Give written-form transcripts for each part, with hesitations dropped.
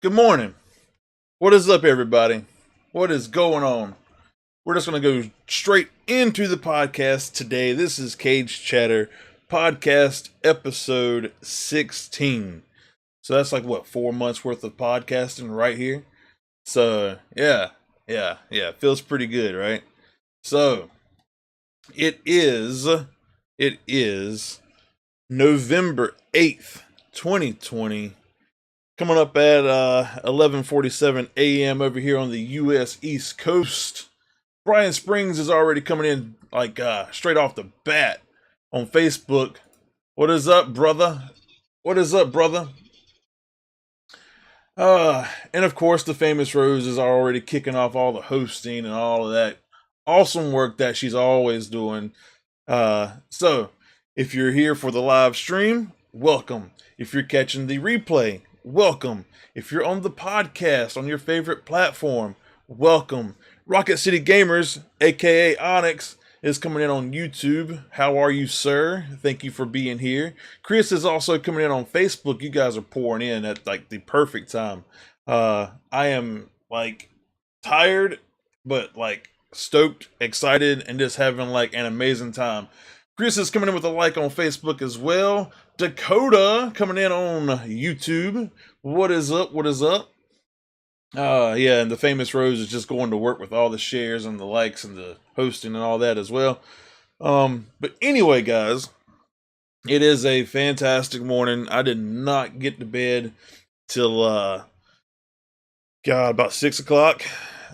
Good morning. What is up, everybody? What is going on? We're just going to go straight into the podcast today. This is Cage Chatter podcast episode 16. So that's like what, 4 months worth of podcasting right here. So yeah. Feels pretty good, right? So it is November 8th, 2020. Coming up at 11:47 a.m. over here on the U.S. East Coast. Brian Springs is already coming in like straight off the bat on Facebook. What is up, brother? What is up, brother? And of course, the famous Rose is already kicking off all the hosting and all of that awesome work that she's always doing. So if you're here for the live stream, welcome. If you're catching the replay, welcome. If you're on the podcast on your favorite platform, welcome. Rocket City Gamers, aka Onyx, is coming in on YouTube. How are you, sir? Thank you for being here. Chris is also coming in on Facebook. You guys are pouring in at like the perfect time. I am like tired, but like stoked, excited, and just having like an amazing time. Chris is coming in with a like on Facebook as well. Dakota coming in on YouTube. What is up? What is up? Yeah, and the famous Rose is just going to work with all the shares and the likes and the hosting and all that as well. But anyway, guys, it is a fantastic morning. I did not get to bed till about 6 o'clock,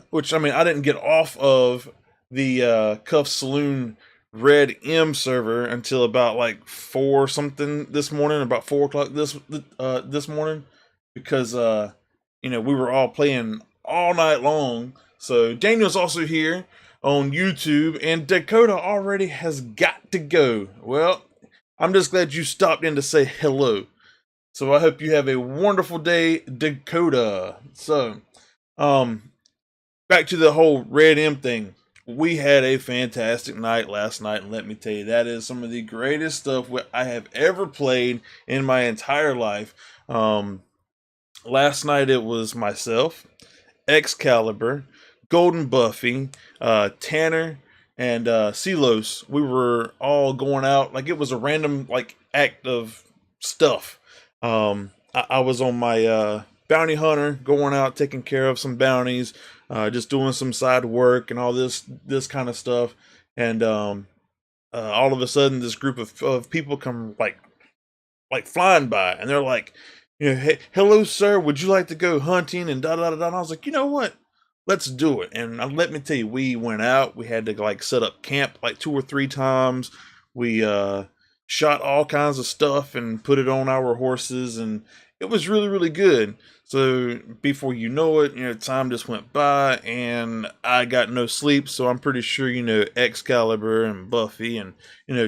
which I mean I didn't get off of the Cuff Saloon Red M server until about like 4 something this morning, about 4 o'clock this morning, because we were all playing all night long. So Daniel's also here on YouTube, and Dakota already has got to go. Well, I'm just glad you stopped in to say hello. So I hope you have a wonderful day, Dakota. So, back to the whole Red M thing. We had a fantastic night last night, and let me tell you, that is some of the greatest stuff I have ever played in my entire life. Last night it was myself, Excalibur, Golden Buffy, Tanner, and Silos. We were all going out like it was a random like act of stuff. I was on my bounty hunter, going out taking care of some bounties, just doing some side work and all this kind of stuff. And all of a sudden, this group of people come like flying by, and they're like, hey, hello, sir, would you like to go hunting? And da da da da. And I was like, you know what? Let's do it. And let me tell you, we went out. We had to like set up camp like 2 or 3 times. We shot all kinds of stuff and put it on our horses, and it was really, really good. So before you know it, time just went by, and I got no sleep. So I'm pretty sure, Excalibur and Buffy and,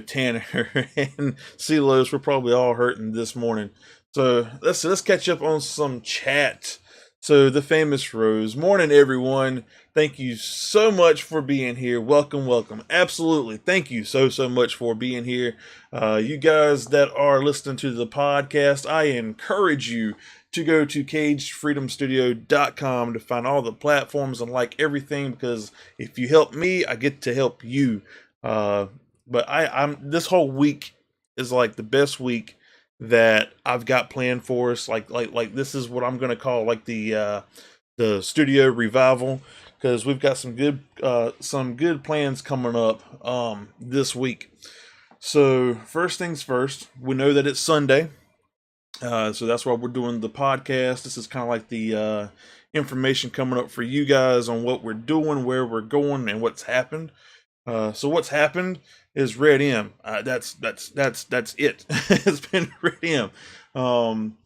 Tanner and Silos were probably all hurting this morning. So let's catch up on some chat. So the famous Rose, morning everyone. Thank you so much for being here. Welcome, welcome. Absolutely. Thank you so much for being here. You guys that are listening to the podcast, I encourage you to go to cagefreedomstudio.com to find all the platforms and like everything, because if you help me, I get to help you. But I'm this whole week is like the best week that I've got planned for us. Like this is what I'm gonna call like the studio revival, because we've got some good plans coming up this week. So first things first, we know that it's Sunday, so that's why we're doing the podcast. This is kind of like the information coming up for you guys on what we're doing, where we're going, and what's happened. So what's happened is Red M. That's it. It's been Red M.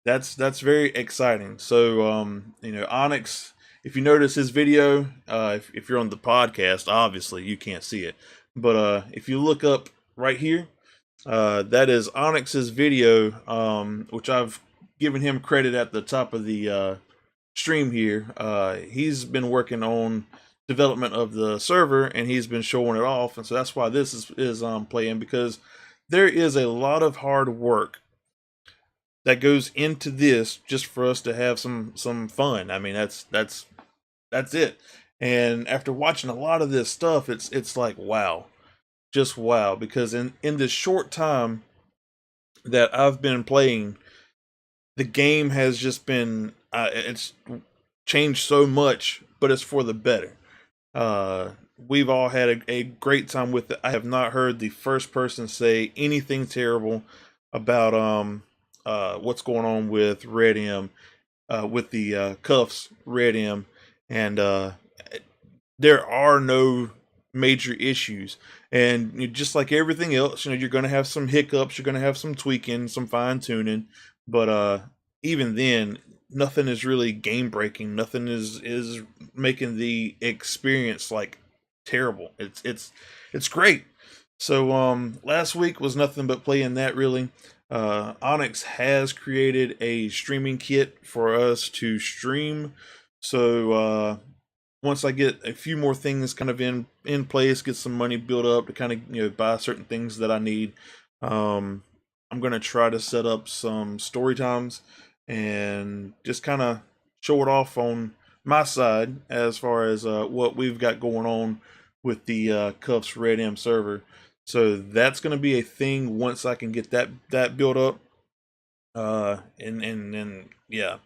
That's very exciting. So Onyx, if you notice his video, if you're on the podcast, obviously you can't see it, but if you look up right here, that is Onyx's video, which I've given him credit at the top of the stream here. He's been working on development of the server, and he's been showing it off, and so that's why this is playing, because there is a lot of hard work that goes into this just for us to have some fun. I mean, that's it. And after watching a lot of this stuff, it's like wow, just wow. Because in this short time that I've been playing, the game has just been it's changed so much, but it's for the better. Uh, we've all had a great time with it. I have not heard the first person say anything terrible about what's going on with Red M, with the cuffs Red M, and there are no major issues. And just like everything else, you're going to have some hiccups, you're going to have some tweaking, some fine tuning, but even then, nothing is really game breaking. Nothing is making the experience like terrible. It's great. So last week was nothing but playing that really. Onyx has created a streaming kit for us to stream. So once I get a few more things kind of in place, get some money built up to kind of buy certain things that I need, um, I'm gonna try to set up some story times and just kind of show it off on my side as far as what we've got going on with the Cuffs Red M server. So that's gonna be a thing once I can get that built up. And yeah.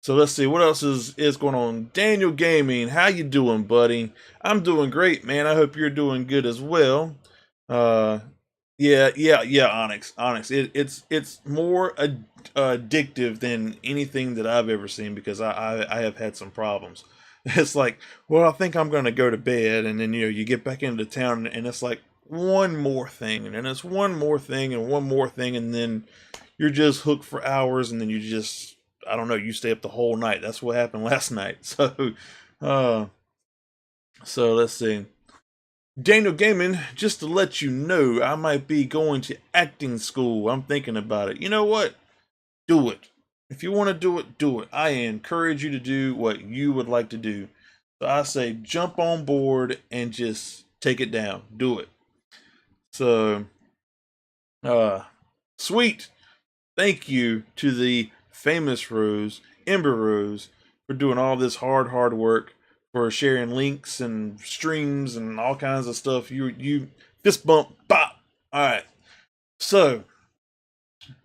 So let's see what else is going on. Daniel Gaming, how you doing, buddy? I'm doing great, man. I hope you're doing good as well. Uh, yeah, Onyx. It's more addictive than anything that I've ever seen because I have had some problems. It's like, well, I think I'm gonna go to bed, and then you get back into town, and it's like one more thing, and then it's one more thing, and one more thing, and then you're just hooked for hours, and then you just I don't know, you stay up the whole night. That's what happened last night. Uh, so let's see. Daniel Gaming, just to let you know, I might be going to acting school. I'm thinking about it. You know what? Do it. If you want to do it, do it. I encourage you to do what you would like to do. So I say jump on board and just take it down. Do it. So, uh, sweet. Thank you to the famous Rose, Ember Rose, for doing all this hard work, for sharing links and streams and all kinds of stuff. You fist bump, bop. All right. So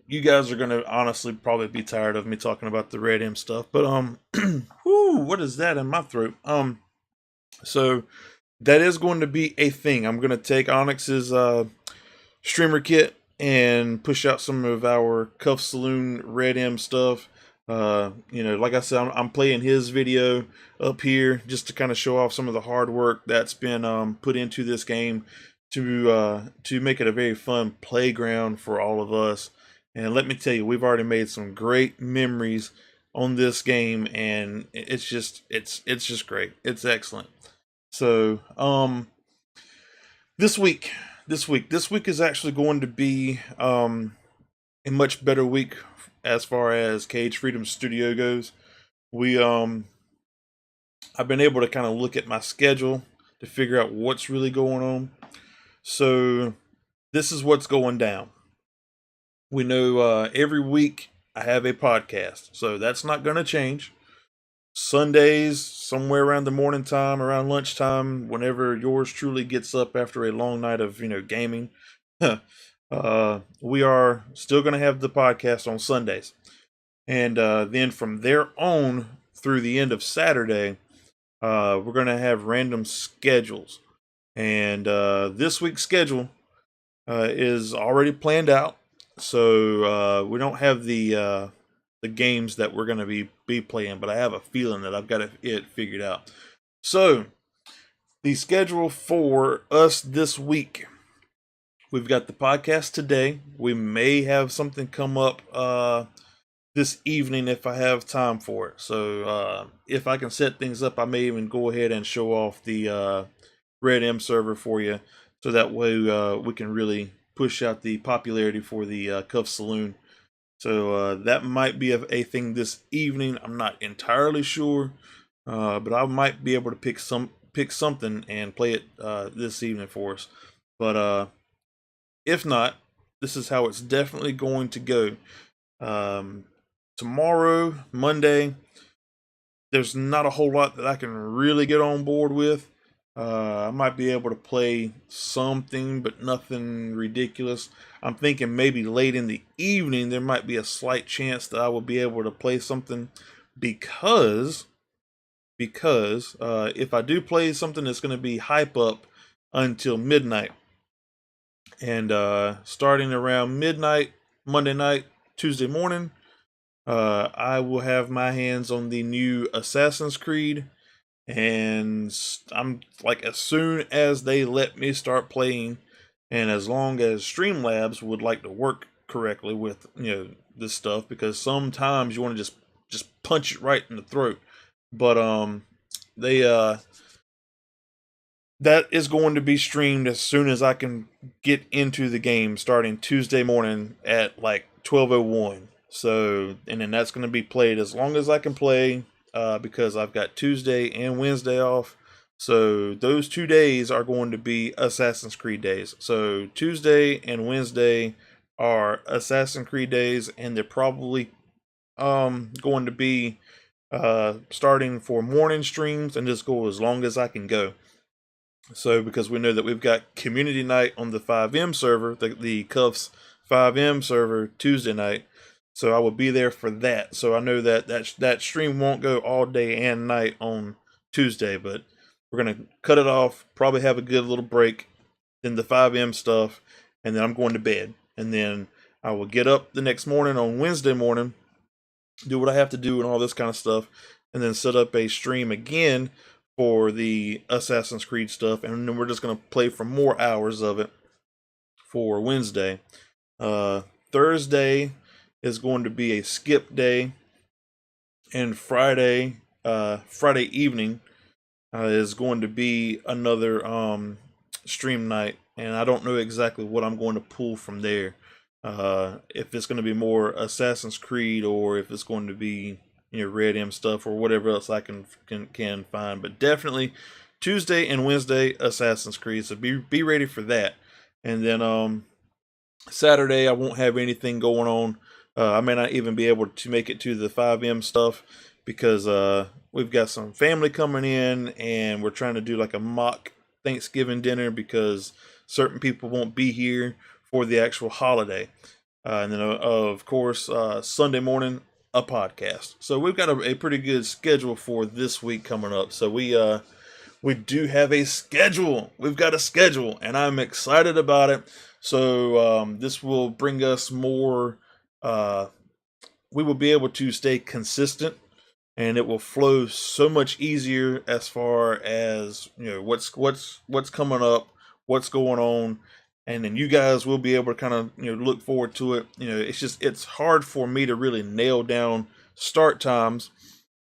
you guys are gonna honestly probably be tired of me talking about the Red M stuff, but whoo, what is that in my throat? So that is going to be a thing. I'm gonna take Onyx's streamer kit and push out some of our Cuff Saloon Red M stuff. Like I said, I'm playing his video up here just to kind of show off some of the hard work that's been put into this game to make it a very fun playground for all of us. And let me tell you, we've already made some great memories on this game, and it's just great. It's excellent. So this week, this week is actually going to be a much better week as far as Cage Freedom Studio goes. We I've been able to kind of look at my schedule to figure out what's really going on. So this is what's going down. We know every week I have a podcast, so that's not going to change. Sundays, somewhere around the morning time, around lunchtime, whenever yours truly gets up after a long night of gaming, we are still going to have the podcast on Sundays, and then from there on through the end of Saturday, we're going to have random schedules, and this week's schedule is already planned out, so we don't have the games that we're going to be playing, but I have a feeling that I've got it figured out. So, the schedule for us this week. We've got the podcast today. We may have something come up this evening if I have time for it. So, if I can set things up, I may even go ahead and show off the Red M server for you, so that way we can really push out the popularity for the Cuff Saloon. So that might be a thing this evening. I'm not entirely sure, but I might be able to pick something and play it this evening for us. But if not, this is how it's definitely going to go. Um, Tomorrow, Monday, there's not a whole lot that I can really get on board with. I might be able to play something, but nothing ridiculous. I'm thinking maybe late in the evening there might be a slight chance that I will be able to play something because if I do play something that's going to be hype up until midnight, and starting around midnight Monday night, Tuesday morning, I will have my hands on the new Assassin's Creed, and I'm like, as soon as they let me start playing, and as long as Streamlabs would like to work correctly with this stuff, because sometimes you want to just punch it right in the throat, but they that is going to be streamed as soon as I can get into the game, starting Tuesday morning at like 12:01. So, and then that's going to be played as long as I can play, because I've got Tuesday and Wednesday off. So those 2 days are going to be Assassin's Creed days. So Tuesday and Wednesday are Assassin's Creed days, and they're probably going to be starting for morning streams and just go as long as I can go. So, because we know that we've got community night on the 5M server, the Cuffs 5M server Tuesday night. So I will be there for that. So I know that stream won't go all day and night on Tuesday, but we're gonna cut it off. Probably have a good little break, then the 5M stuff, and then I'm going to bed. And then I will get up the next morning on Wednesday morning, do what I have to do and all this kind of stuff, and then set up a stream again for the Assassin's Creed stuff, and then we're just gonna play for more hours of it for Wednesday. Uh, Thursday is going to be a skip day, and Friday evening is going to be another stream night, and I don't know exactly what I'm going to pull from there. If it's going to be more Assassin's Creed, or if it's going to be Red M stuff, or whatever else I can find. But definitely Tuesday and Wednesday Assassin's Creed. So be ready for that. And then Saturday I won't have anything going on. I may not even be able to make it to the 5M stuff, because we've got some family coming in, and we're trying to do like a mock Thanksgiving dinner, because certain people won't be here for the actual holiday. And then, of course, Sunday morning, a podcast. So we've got a pretty good schedule for this week coming up. So we do have a schedule. We've got a schedule, and I'm excited about it. So this will bring us more. We will be able to stay consistent, and it will flow so much easier as far as what's coming up, what's going on, and then you guys will be able to kind of look forward to it. It's hard for me to really nail down start times,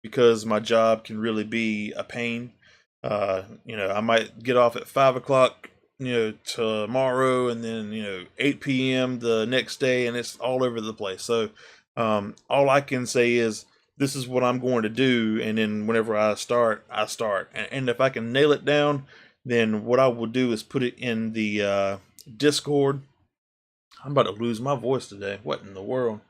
because my job can really be a pain. I might get off at 5 o'clock, tomorrow, and then 8 p.m. the next day, and it's all over the place. So all I can say is this is what I'm going to do, and then whenever I start, I start. And if I can nail it down, then what I will do is put it in the Discord. I'm about to lose my voice today. What in the world?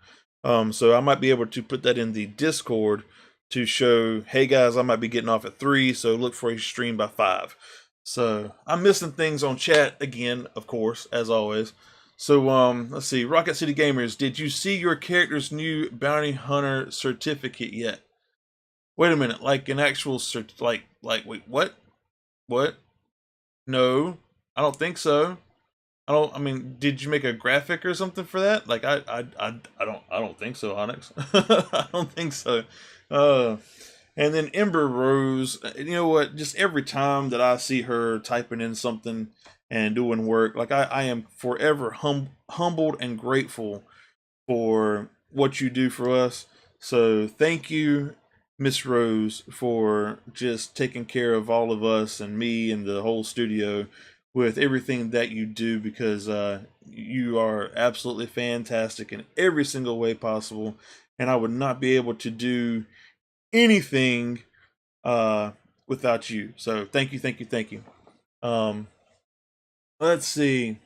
So I might be able to put that in the Discord to show, hey guys, I might be getting off at 3, so look for a stream by 5. So I'm missing things on chat again, of course, as always. So let's see, Rocket City Gamers, did you see your character's new bounty hunter certificate yet? Wait a minute, like an actual wait, what? What? No, I don't think so. I mean, did you make a graphic or something for that? Like, I don't think so, Onyx. I don't think so. Uh, and then Ember Rose, you know what? Just every time that I see her typing in something and doing work, like I am forever humbled and grateful for what you do for us. So thank you, Miss Rose, for just taking care of all of us and me and the whole studio with everything that you do, because you are absolutely fantastic in every single way possible, and I would not be able to do anything uh, without you. So thank you, thank you, thank you. Um, let's see.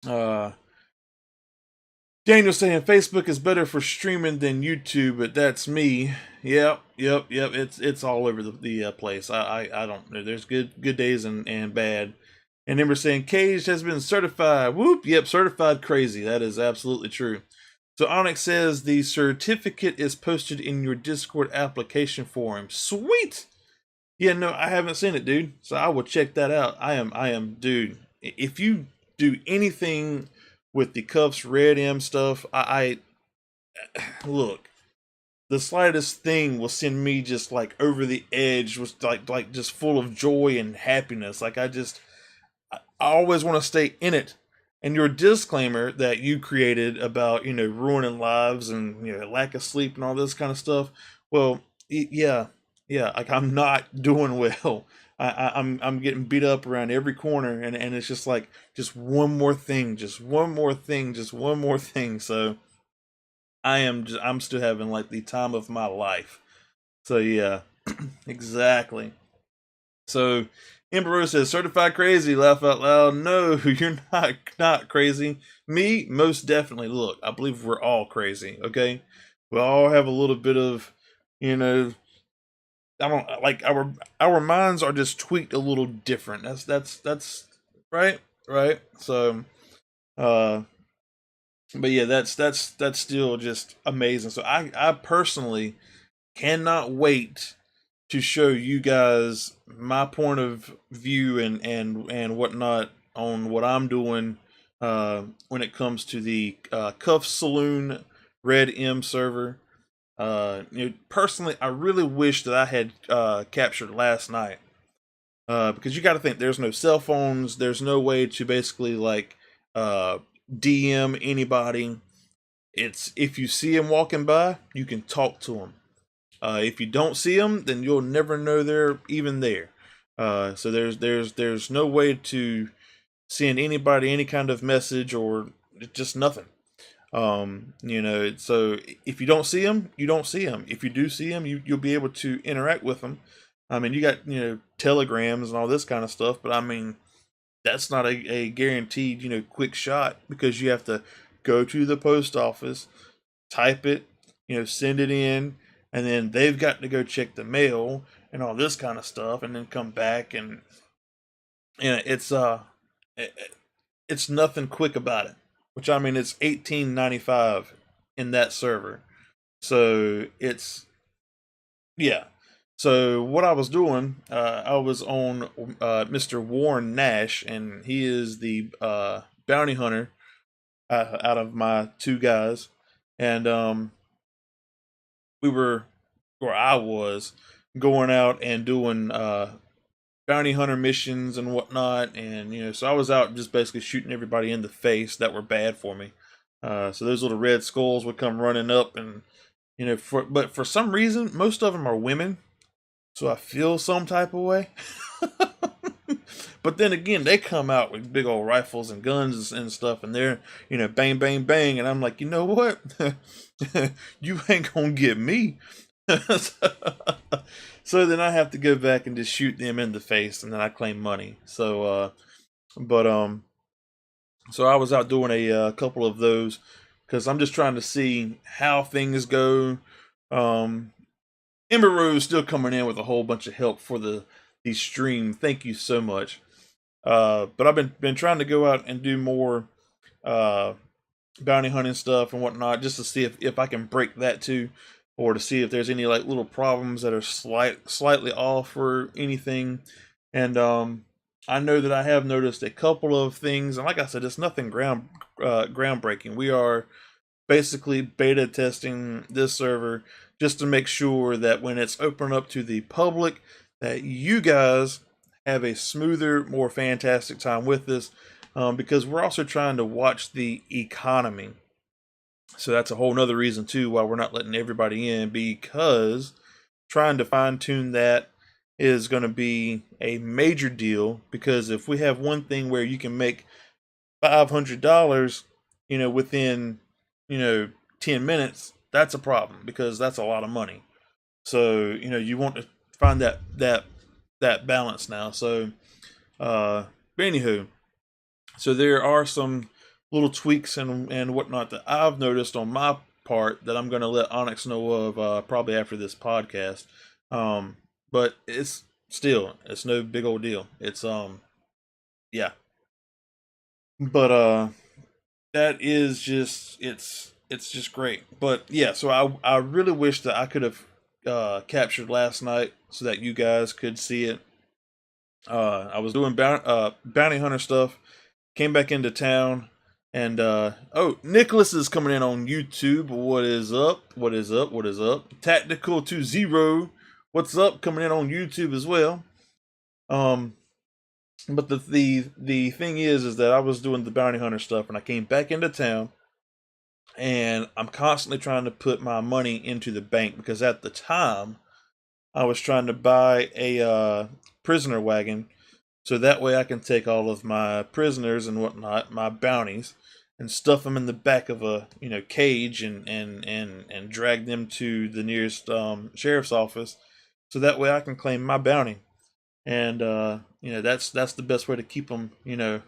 Uh, Daniel saying Facebook is better for streaming than YouTube, but that's me. Yep. It's all over the place. I don't know. There's good days and bad. And then we're saying Cage has been certified. Whoop. Yep, certified crazy. That is absolutely true. So Onyx says the certificate is posted in your Discord application forum. Sweet. Yeah, no, I haven't seen it, dude. So I will check that out. Dude. If you do anything with the Cuffs Red M stuff, I look. The slightest thing will send me just like over the edge, was like just full of joy and happiness. I always want to stay in it. And your disclaimer that you created about ruining lives and lack of sleep and all this kind of stuff. Well, yeah, like I'm not doing well. I'm getting beat up around every corner, and it's just like just one more thing, just one more thing, just one more thing. So I'm still having like the time of my life. So yeah, exactly. So Ember Rose says, certified crazy, laugh out loud. No, you're not crazy. Me, most definitely. Look, I believe we're all crazy, okay? We all have a little bit of, you know, I don't like our minds are just tweaked a little different. That's right, right. So uh but yeah, that's still just amazing. So I personally cannot wait to show you guys my point of view and whatnot on what I'm doing when it comes to the Cuff Saloon Red M server. Personally, I really wish that I had captured last night because you got to think there's no cell phones, there's no way to basically like uh, DM anybody. It's if you see him walking by, you can talk to him. If you don't see them, then you'll never know they're even there. So there's no way to send anybody any kind of message or just nothing. So if you don't see them, you don't see them. If you do see them, you'll be able to interact with them. I mean, you got telegrams and all this kind of stuff, but I mean that's not a guaranteed quick shot because you have to go to the post office, type it, send it in, and then they've got to go check the mail and all this kind of stuff, and then come back and it's nothing quick about it. Which I mean, it's 18.95 in that server, so it's yeah. So what I was doing, I was on Mr. Warren Nash, and he is the bounty hunter out of my two guys, and we were, or I was, going out and doing bounty hunter missions and whatnot, and so I was out just basically shooting everybody in the face that were bad for me. So those little red skulls would come running up, and but for some reason, most of them are women, so I feel some type of way. But then again, they come out with big old rifles and guns and stuff, and they're bang bang bang, and I'm like, you know what? You ain't gonna get me. So then I have to go back and just shoot them in the face, and then I claim money. But so I was out doing a couple of those because I'm just trying to see how things go. Um, Ember Rose still coming in with a whole bunch of help for the stream. Thank you so much. But I've been trying to go out and do more uh, bounty hunting stuff and whatnot, just to see if I can break that too, or to see if there's any like little problems that are slightly off or anything. And I know that I have noticed a couple of things, and like I said, it's nothing groundbreaking. We are basically beta testing this server just to make sure that when it's open up to the public, that you guys have a smoother, more fantastic time with this. Because we're also trying to watch the economy. So that's a whole nother reason too why we're not letting everybody in, because trying to fine tune that is going to be a major deal. Because if we have one thing where you can make $500, within 10 minutes, that's a problem because that's a lot of money. So you want to find that balance now. So, but anywho, so there are some little tweaks and whatnot that I've noticed on my part that I'm going to let Onyx know of probably after this podcast. Um, but it's no big old deal. It's yeah. But that is just it's just great. But yeah, so I really wish that I could have captured last night so that you guys could see it. I was doing bounty hunter stuff, came back into town, and oh, Nicholas is coming in on YouTube. What is up? What is up? What is up? Tactical to Zero. What's up? Coming in on YouTube as well. Um, but the thing is that I was doing the bounty hunter stuff, and I came back into town, and I'm constantly trying to put my money into the bank because at the time I was trying to buy a prisoner wagon so that way I can take all of my prisoners and whatnot, my bounties, and stuff them in the back of a cage and drag them to the nearest sheriff's office, so that way I can claim my bounty. And that's the best way to keep them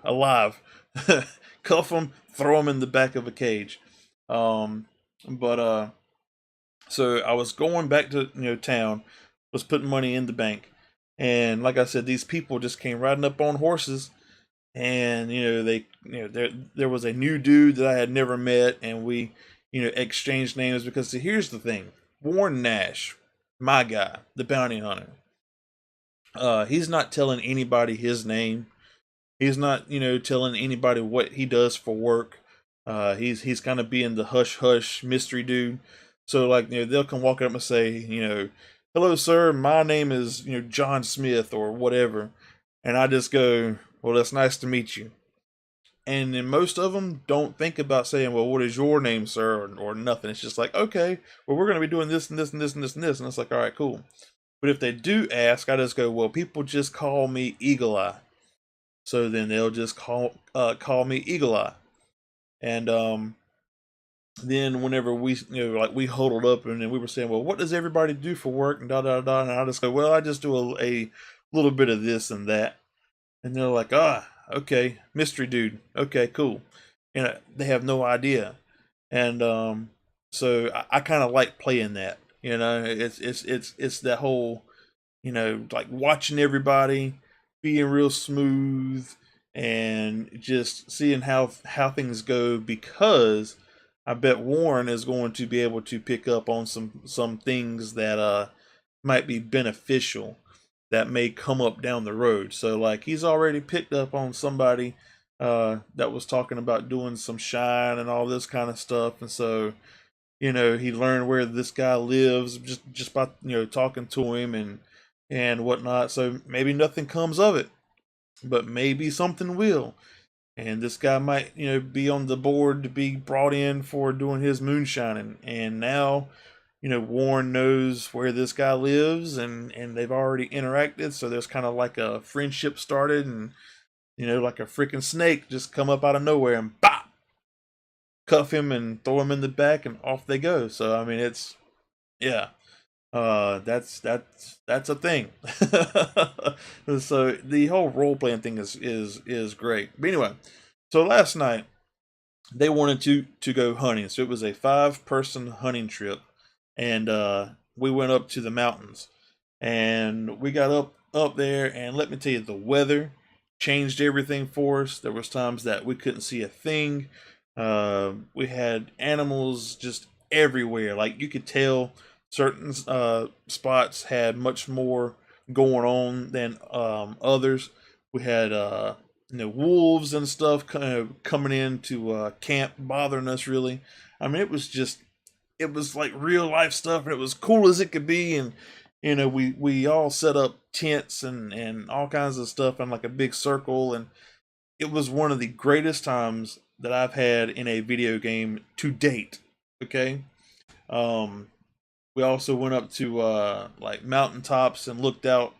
alive. Cuff them, throw them in the back of a cage. But so I was going back to town, was putting money in the bank, and like I said, these people just came riding up on horses, and there was a new dude that I had never met, and we exchanged names because see, here's the thing, Warren Nash, my guy, the bounty hunter, he's not telling anybody his name. He's not, telling anybody what he does for work. He's kind of being the hush hush mystery dude. So like, they'll come walking up and say, hello, sir. My name is, John Smith or whatever, and I just go, well, it's nice to meet you. And then most of them don't think about saying, well, what is your name, sir, or nothing. It's just like, okay, well, we're going to be doing this and this and this and this and this, and it's like, all right, cool. But if they do ask, I just go, well, people just call me Eagle Eye. So then they'll just call me Eagle Eye. And then whenever we like we huddled up and then we were saying, well, what does everybody do for work and da da da, and I just go, well, I just do a little bit of this and that. And they're like, okay, mystery dude, okay, cool. And they have no idea. And so I kind of like playing that. It's that whole like watching everybody being real smooth and just seeing how things go, because I bet Warren is going to be able to pick up on some things that might be beneficial that may come up down the road. So like he's already picked up on somebody that was talking about doing some shine and all this kind of stuff, and so he learned where this guy lives just by talking to him and whatnot. So maybe nothing comes of it, but maybe something will. And this guy might be on the board to be brought in for doing his moonshining. And now Warren knows where this guy lives, and they've already interacted. So there's kind of like a friendship started, and like a freaking snake just come up out of nowhere and bop, cuff him and throw him in the back, and off they go. So I mean, it's yeah, that's a thing. So the whole role playing thing is great. But anyway, so last night they wanted to go hunting. So it was a 5-person hunting trip, and we went up to the mountains, and we got up there, and let me tell you, the weather changed everything for us. There was times that we couldn't see a thing. We had animals just everywhere. Like you could tell certain spots had much more going on than others. We had wolves and stuff kind of coming into camp, bothering us. Really, I mean, it was like real life stuff, and it was cool as it could be. And we all set up tents and all kinds of stuff in like a big circle, and it was one of the greatest times that I've had in a video game to date. Okay. We also went up to like mountaintops and looked out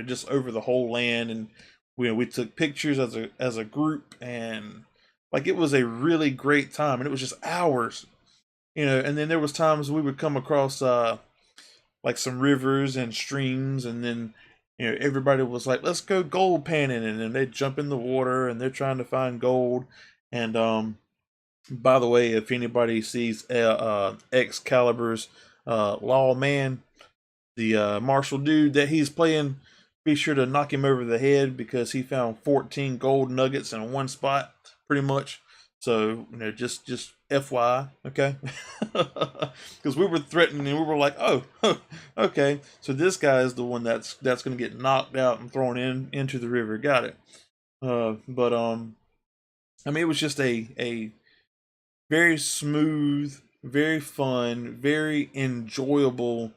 just over the whole land, and we took pictures as a group, and like it was a really great time, and it was just hours. And then there was times we would come across like some rivers and streams, and then everybody was like, let's go gold panning, and then they jump in the water and they're trying to find gold. And By the way, if anybody sees Excalibur's Lawman, the martial dude that he's playing, be sure to knock him over the head because he found 14 gold nuggets in one spot, pretty much. So just FYI, okay? Because we were threatening and we were like, oh, okay. So this guy is the one that's going to get knocked out and thrown into the river. Got it. But I mean, it was just a very smooth, very fun, very enjoyable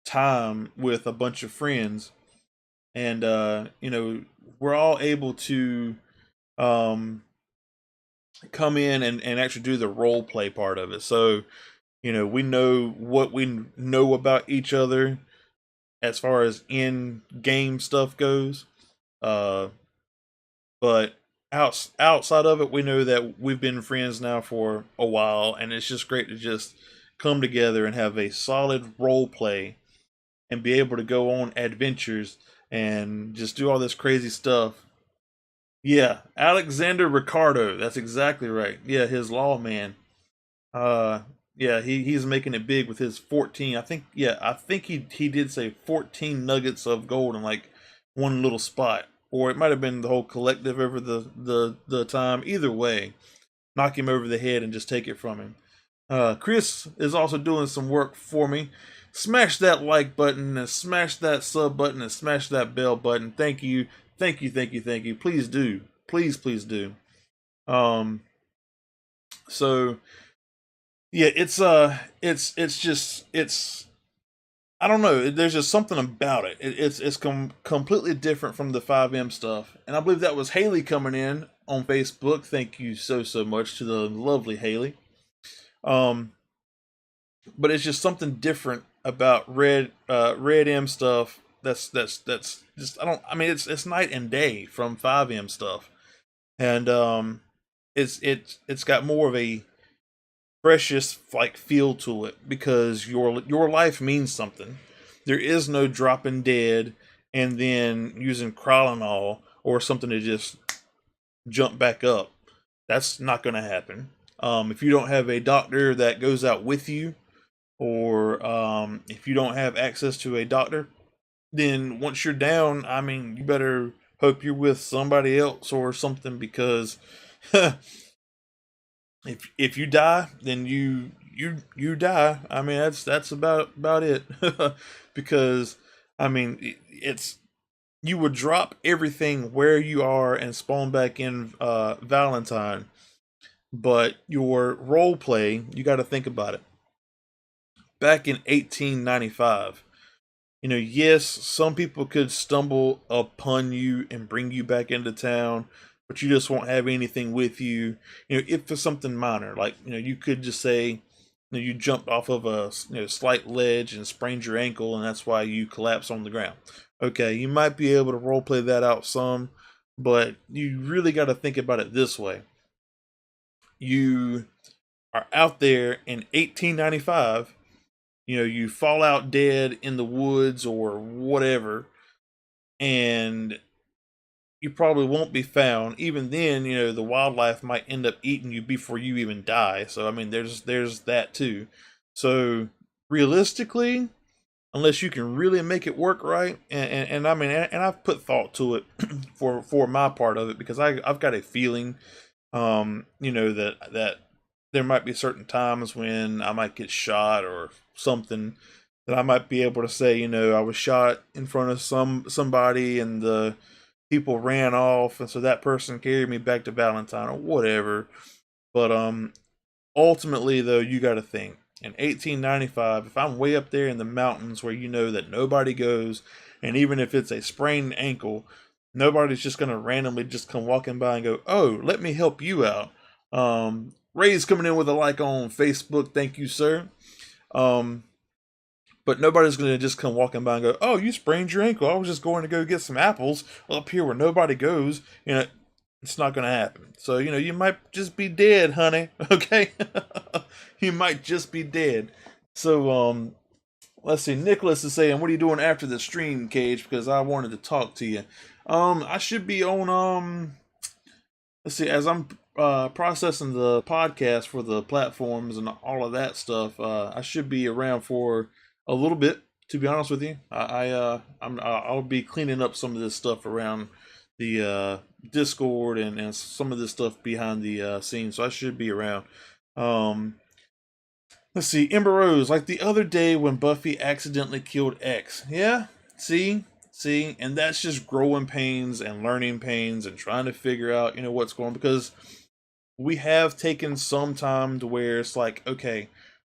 time with a bunch of friends, and we're all able to um come in and actually do the role play part of it. So we know what we know about each other as far as in game stuff goes, uh but outside of it, we know that we've been friends now for a while, and it's just great to just come together and have a solid role play and be able to go on adventures and just do all this crazy stuff. Yeah, Alexander Ricardo. That's exactly right. Yeah, his lawman. Uh, yeah, he's making it big with his 14. I think. Yeah, I think he did say 14 nuggets of gold in like one little spot, or it might have been the whole collective over the time. Either way, knock him over the head and just take it from him. Chris is also doing some work for me. Smash that like button and smash that sub button and smash that bell button. Thank you, thank you, thank you, thank you. Please do, please do. Um, so yeah, it's just it's I don't know. There's just something about it. It's completely different from the 5M stuff, and I believe that was Haley coming in on Facebook. Thank you so much to the lovely Haley. Um, but it's just something different about Red M stuff. That's just I mean it's night and day from 5M stuff, and it's got more of a precious like feel to it because your life means something. There is no dropping dead and then using Krylenol or something to just jump back up. That's not going to happen. If you don't have a doctor that goes out with you, or if you don't have access to a doctor, then once you're down, I mean, you better hope you're with somebody else or something because if you die, then you die. I mean, that's about it. Because I mean, it's you would drop everything where you are and spawn back in Valentine, but your role play, you got to think about it. Back in 1895, yes, some people could stumble upon you and bring you back into town, but you just won't have anything with you. If for something minor, like you could just say, you jumped off of a slight ledge and sprained your ankle, and that's why you collapse on the ground. Okay, you might be able to role play that out some, but you really got to think about it this way: you are out there in 1895. You fall out dead in the woods or whatever, and you probably won't be found. Even then, the wildlife might end up eating you before you even die. So I mean, there's that too. So realistically, unless you can really make it work right, and I mean, and I've put thought to it for my part of it because I've got a feeling, that there might be certain times when I might get shot or something that I might be able to say, I was shot in front of somebody and the people ran off, and so that person carried me back to Valentine or whatever. But ultimately, though, you got to think in 1895, if I'm way up there in the mountains where you know that nobody goes, and even if it's a sprained ankle, nobody's just going to randomly just come walking by and go, "Oh, let me help you out." Ray's coming in with a like on Facebook. Thank you, sir. Um, but nobody's going to just come walking by and go, "Oh, you sprained your ankle. I was just going to go get some apples up here where nobody goes." It's not going to happen. So, you might just be dead, honey. Okay? You might just be dead. So, let's see. Nicholas is saying, "What are you doing after the stream, Cage? Because I wanted to talk to you." I should be on, let's see, as I'm processing the podcast for the platforms and all of that stuff. I should be around for a little bit. To be honest with you, I'll be cleaning up some of this stuff around the Discord and some of this stuff behind the scenes. So I should be around. Um, let's see, Ember Rose, like the other day when Buffy accidentally killed X. Yeah, see, and that's just growing pains and learning pains and trying to figure out, what's going on, because we have taken some time to where it's like, okay,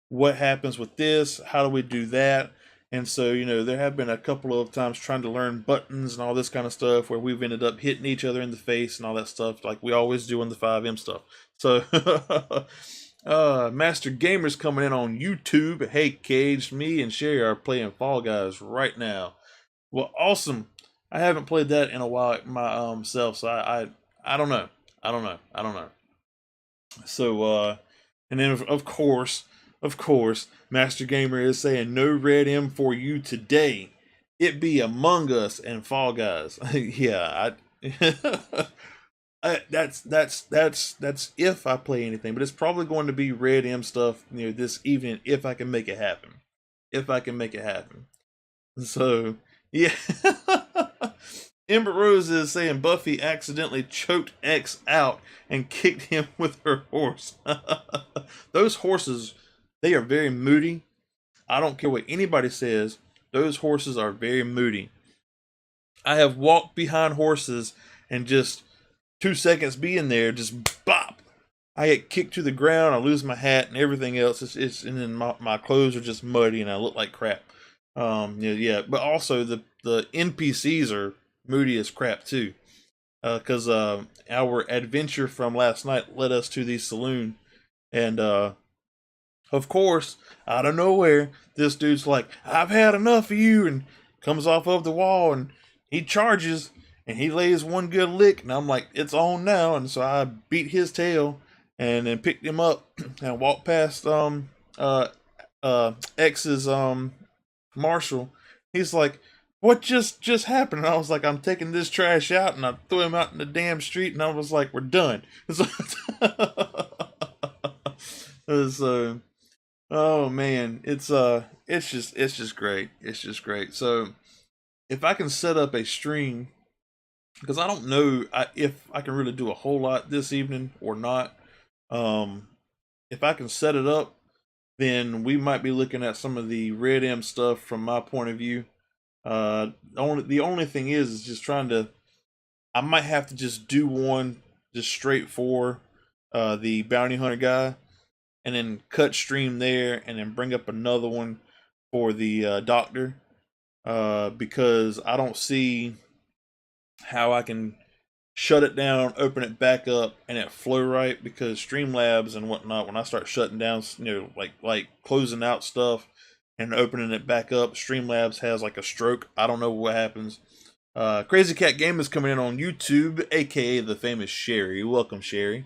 what happens with this? How do we do that? And so, there have been a couple of times trying to learn buttons and all this kind of stuff where we've ended up hitting each other in the face and all that stuff, like we always do in the 5M stuff. So, Master Gamer's coming in on YouTube. Hey, Cage, me and Sherry are playing Fall Guys right now. Well, awesome. I haven't played that in a while myself, so I don't know. I don't know. So, and then of course, Master Gamer is saying no Red M for you today. It be Among Us and Fall Guys. Yeah, that's if I play anything, but it's probably going to be Red M stuff, this evening if I can make it happen. So, yeah. Ember Rose is saying Buffy accidentally choked X out and kicked him with her horse. Those horses, they are very moody. I don't care what anybody says. Those horses are very moody. I have walked behind horses and just 2 seconds being there, just bop. I get kicked to the ground. I lose my hat and everything else. And then my clothes are just muddy and I look like crap. Yeah. But also the NPCs are moody as crap too, because our adventure from last night led us to the saloon, and of course, out of nowhere, this dude's like, "I've had enough of you," and comes off of the wall and he charges and he lays one good lick, and I'm like, "It's on now," and so I beat his tail and then picked him up and walked past X's Marshall. He's like, "What just happened?" And I was like, "I'm taking this trash out," and I threw him out in the damn street, and I was like, "We're done." So, oh man, it's just great. It's just great. So if I can set up a stream, because I don't know if I can really do a whole lot this evening or not. If I can set it up, then we might be looking at some of the Red M stuff from my point of view. The only thing is just trying to. I might have to just do one just straight for the bounty hunter guy, and then cut stream there, and then bring up another one for the doctor, because I don't see how I can shut it down, open it back up, and it flow right, because Streamlabs and whatnot, when I start shutting down, like closing out stuff and opening it back up, Streamlabs has like a stroke. I don't know what happens. Crazy Cat Game is coming in on YouTube, aka the famous Sherry. Welcome, Sherry.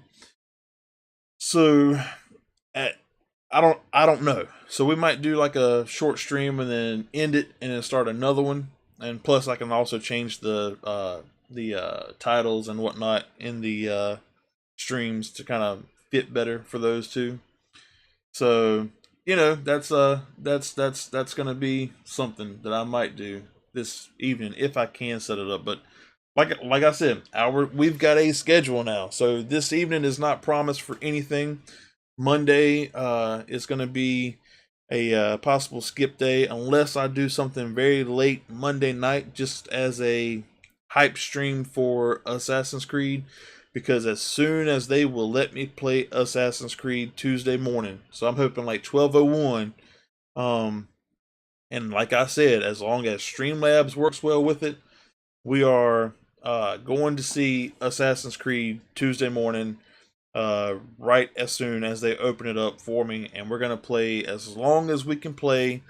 So, I don't know. So we might do like a short stream and then end it and then start another one. And plus, I can also change the titles and whatnot in the streams to kind of fit better for those two. So that's gonna be something that I might do this evening if I can set it up. But like I said, we've got a schedule now, so this evening is not promised for anything. Monday is gonna be a possible skip day unless I do something very late Monday night, just as a hype stream for Assassin's Creed, because as soon as they will let me play Assassin's Creed Tuesday morning, so I'm hoping like 12:01. And like I said, as long as Streamlabs works well with it, we are going to see Assassin's Creed Tuesday morning, right as soon as they open it up for me, and we're gonna play as long as we can play.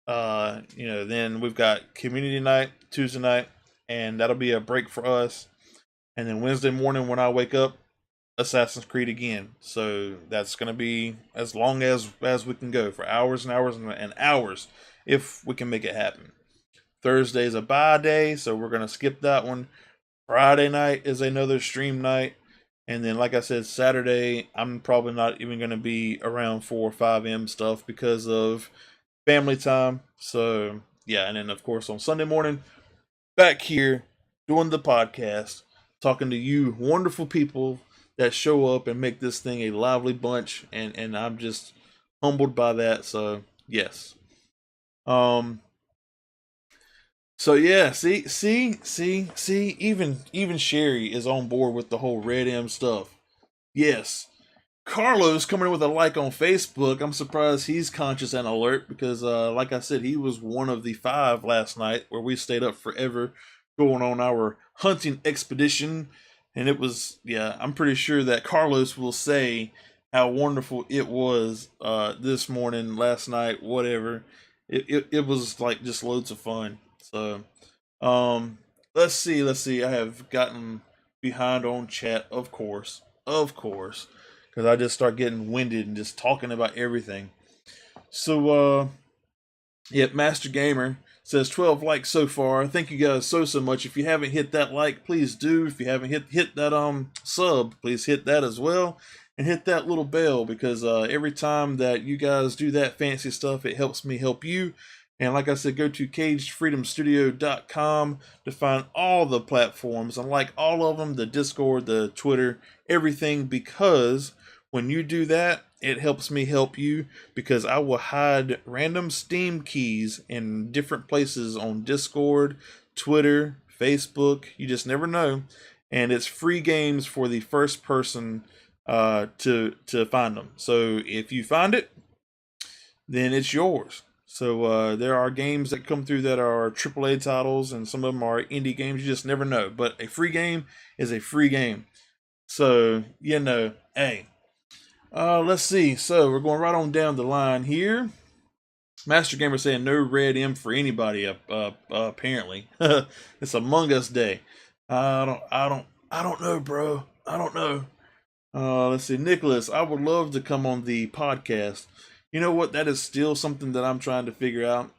Then we've got community night Tuesday night, and that'll be a break for us. And then Wednesday morning when I wake up, Assassin's Creed again. So that's gonna be as long as we can go, for hours and hours and hours, if we can make it happen. Thursday's a bye day, so we're gonna skip that one. Friday night is another stream night, And then, like I said, Saturday, I'm probably not even going to be around 4 or 5 a.m. stuff because of family time. So, yeah. And then, of course, on Sunday morning, back here doing the podcast, talking to you wonderful people that show up and make this thing a lively bunch. And I'm just humbled by that. So, yes. Um, so yeah, see, even Sherry is on board with the whole Red M stuff. Yes. Carlos coming in with a like on Facebook. I'm surprised he's conscious and alert because, like I said, he was one of the 5 last night where we stayed up forever going on our hunting expedition. And it was, yeah, I'm pretty sure that Carlos will say how wonderful it was this morning, last night, whatever. It was like just loads of fun. So, um, let's see. I have gotten behind on chat, of course, because I just start getting winded and just talking about everything. So, yep, Master Gamer says 12 likes so far. Thank you guys so much. If you haven't hit that like, please do. If you haven't hit that sub, please hit that as well. And hit that little bell because every time that you guys do that fancy stuff, it helps me help you. And like I said, go to cagedfreedomstudio.com to find all the platforms. And like all of them, the Discord, the Twitter, everything, because when you do that, it helps me help you because I will hide random Steam keys in different places on Discord, Twitter, Facebook. You just never know. And it's free games for the first person to find them. So if you find it, then it's yours. So there are games that come through that are AAA titles, and some of them are indie games. You just never know. But a free game is a free game. So, hey. Let's see. So we're going right on down the line here. Master Gamer saying no Red M for anybody. Apparently, it's Among Us Day. I don't know, bro. I don't know. Let's see, Nicholas. I would love to come on the podcast. You know what? That is still something that I'm trying to figure out.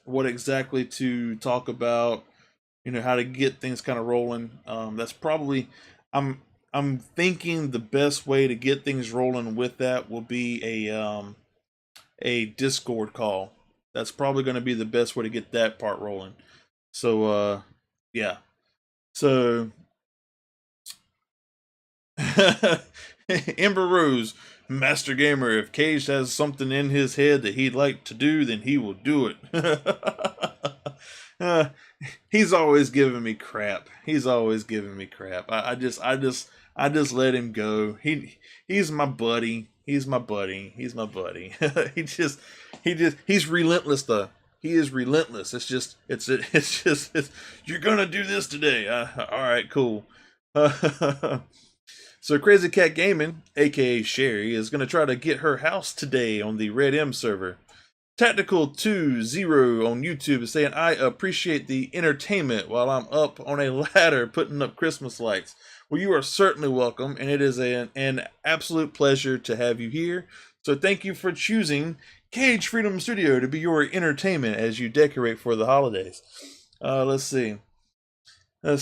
What exactly to talk about. How to get things kind of rolling. That's probably. I'm thinking the best way to get things rolling with that will be a Discord call. That's probably going to be the best way to get that part rolling. So yeah. So Ember Rose, Master Gamer, if Cage has something in his head that he'd like to do, then he will do it. He's always giving me crap. I just let him go. He's my buddy. He's he's relentless though. He is relentless. It's you're gonna do this today. All right, cool. So Crazy Cat Gaming, aka Sherry, is gonna try to get her house today on the Red M server. Tactical20 on YouTube is saying, I appreciate the entertainment while I'm up on a ladder putting up Christmas lights. Well, you are certainly welcome, and it is an absolute pleasure to have you here. So thank you for choosing Cage Freedom Studio to be your entertainment as you decorate for the holidays. Let's see. Yeah,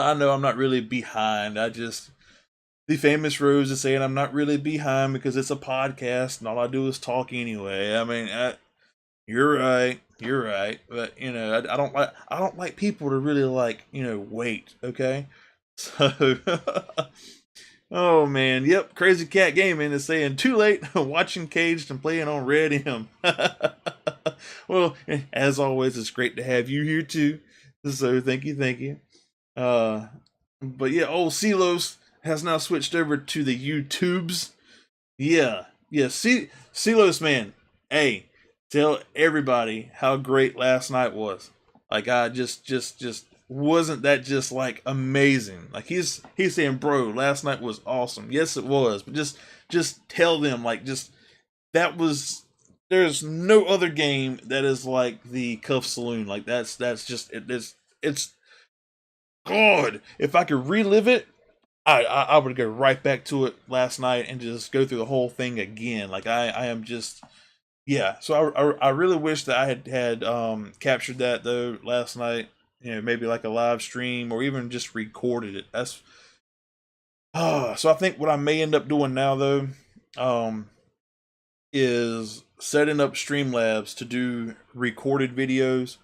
I know I'm not really behind. The famous Rose is saying I'm not really behind because it's a podcast and all I do is talk anyway. I mean, you're right, but I don't like people to really wait. Okay, so oh man, yep. Crazy Cat Gaming is saying too late watching Caged and playing on Red M. Well, as always, it's great to have you here too. So thank you. But yeah, old Silos has now switched over to the YouTubes. Yeah. Silos man. Hey, tell everybody how great last night was. Like I just wasn't that just like amazing. Like he's saying, bro, last night was awesome. Yes, it was. But just tell them that was. There's no other game that is like the Cuff Saloon. Like that's just it's God. If I could relive it, I would go right back to it last night and just go through the whole thing again. Like I am just yeah. So I really wish that I had captured that though last night. maybe like a live stream or even just recorded it. That's so I think what I may end up doing now though, um, is setting up Streamlabs to do recorded videos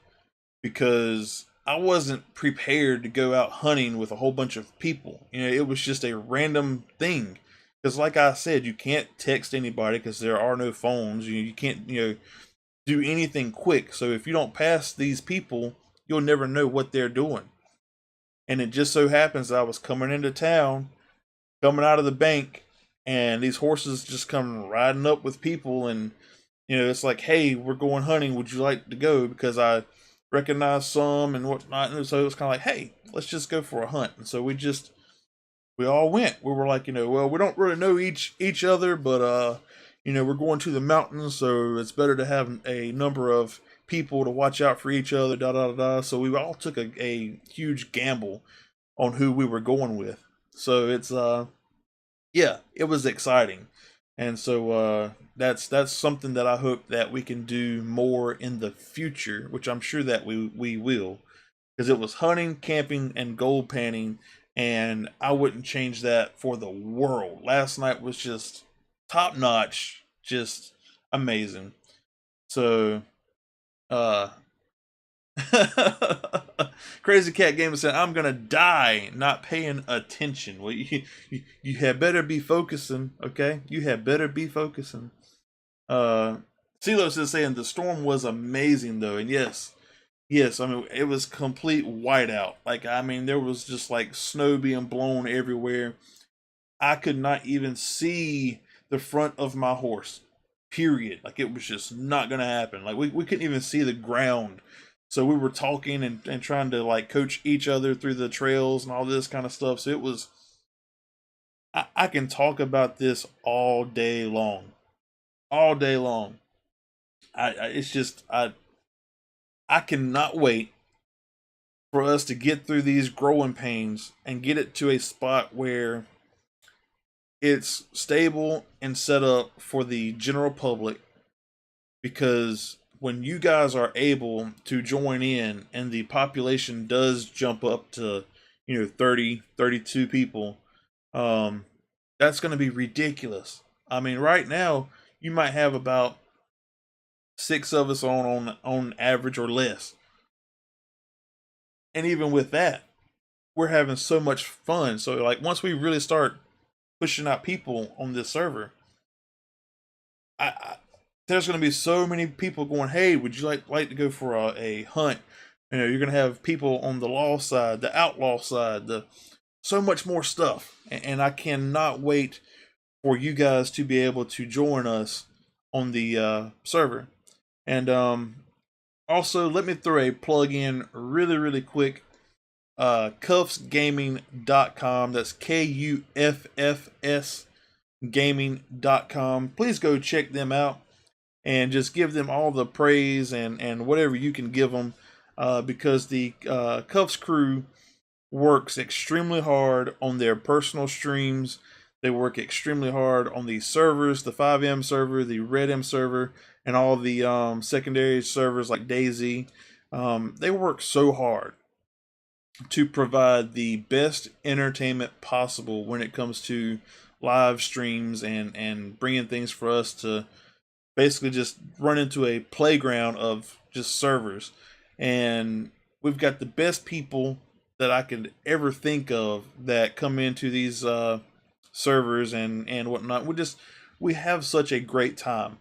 because I wasn't prepared to go out hunting with a whole bunch of people. It was just a random thing. Because, like I said, you can't text anybody because there are no phones. You can't, do anything quick. So if you don't pass these people, you'll never know what they're doing. And it just so happens that I was coming into town, coming out of the bank, and these horses just come riding up with people, and it's like, hey, we're going hunting. Would you like to go? Because I recognize some and whatnot. And so it was kind of like, hey, let's just go for a hunt. And so we all went. We were like, well, we don't really know each other, but we're going to the mountains, so it's better to have a number of people to watch out for each other. Da da da. Da. So we all took a huge gamble on who we were going with. So it's yeah, it was exciting. And so that's something that I hope that we can do more in the future, which I'm sure that we will, because it was hunting, camping, and gold panning, and I wouldn't change that for the world. Last night was just top notch, just amazing. So uh Crazy Cat Gamer said, "I'm gonna die not paying attention." Well, you had better be focusing, okay? You had better be focusing. Uh, Silos is saying the storm was amazing though, and yes. I mean, it was complete whiteout. Like, I mean, there was just like snow being blown everywhere. I could not even see the front of my horse. Period. Like, it was just not gonna happen. Like, we couldn't even see the ground. So we were talking and trying to like coach each other through the trails and all this kind of stuff. So it was I can talk about this all day long. All day long. It's just I cannot wait for us to get through these growing pains and get it to a spot where it's stable and set up for the general public, because when you guys are able to join in and the population does jump up to 30, 32 people, um that's going to be ridiculous. I mean, right now you might have about 6 of us on average or less, and even with that we're having so much fun. So like once we really start pushing out people on this server, I there's going to be so many people going, hey, would you like to go for a hunt? You're going to have people on the law side, the outlaw side, the so much more stuff, and I cannot wait for you guys to be able to join us on the server. And also, let me throw a plug in really quick. Kuffsgaming.com. That's Kuffs gaming.com. Please go check them out and just give them all the praise and whatever you can give them, because the Cuffs crew works extremely hard on their personal streams. They work extremely hard on the servers, the 5M server, the Red M server, and all the secondary servers like Daisy. They work so hard to provide the best entertainment possible when it comes to live streams and bringing things for us to basically just run into a playground of just servers. And we've got the best people that I could ever think of that come into these servers and whatnot. We have such a great time.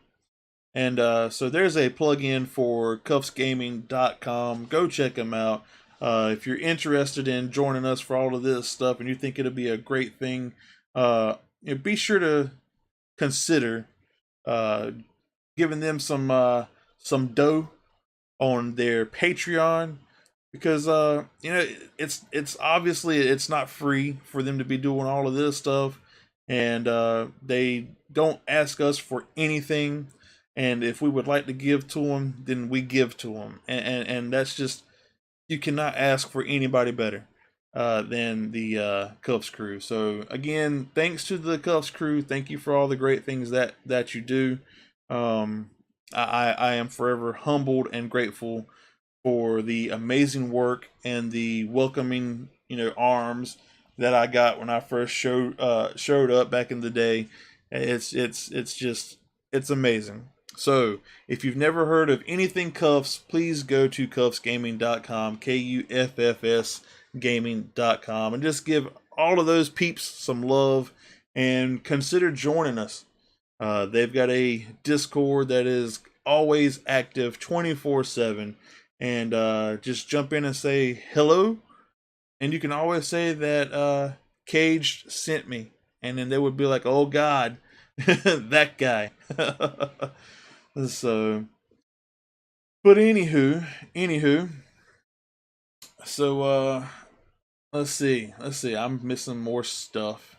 And so there's a plugin for cuffsgaming.com. Go check them out. If you're interested in joining us for all of this stuff and you think it'll be a great thing, be sure to consider uh, giving them some dough on their Patreon, because it's obviously it's not free for them to be doing all of this stuff, and they don't ask us for anything. And if we would like to give to them, then we give to them, and that's just, you cannot ask for anybody better than the Cuffs crew. So again, thanks to the Cuffs crew. Thank you for all the great things that you do. I am forever humbled and grateful for the amazing work and the welcoming, arms that I got when I first showed up back in the day. It's amazing. So, if you've never heard of anything Cuffs, please go to cuffsgaming.com, KUFFS gaming.com, and just give all of those peeps some love and consider joining us. They've got a Discord that is always active 24/7, and just jump in and say hello. And you can always say that Cage sent me, and then they would be like, "Oh God, that guy." So, but anywho, so let's see. I'm missing more stuff.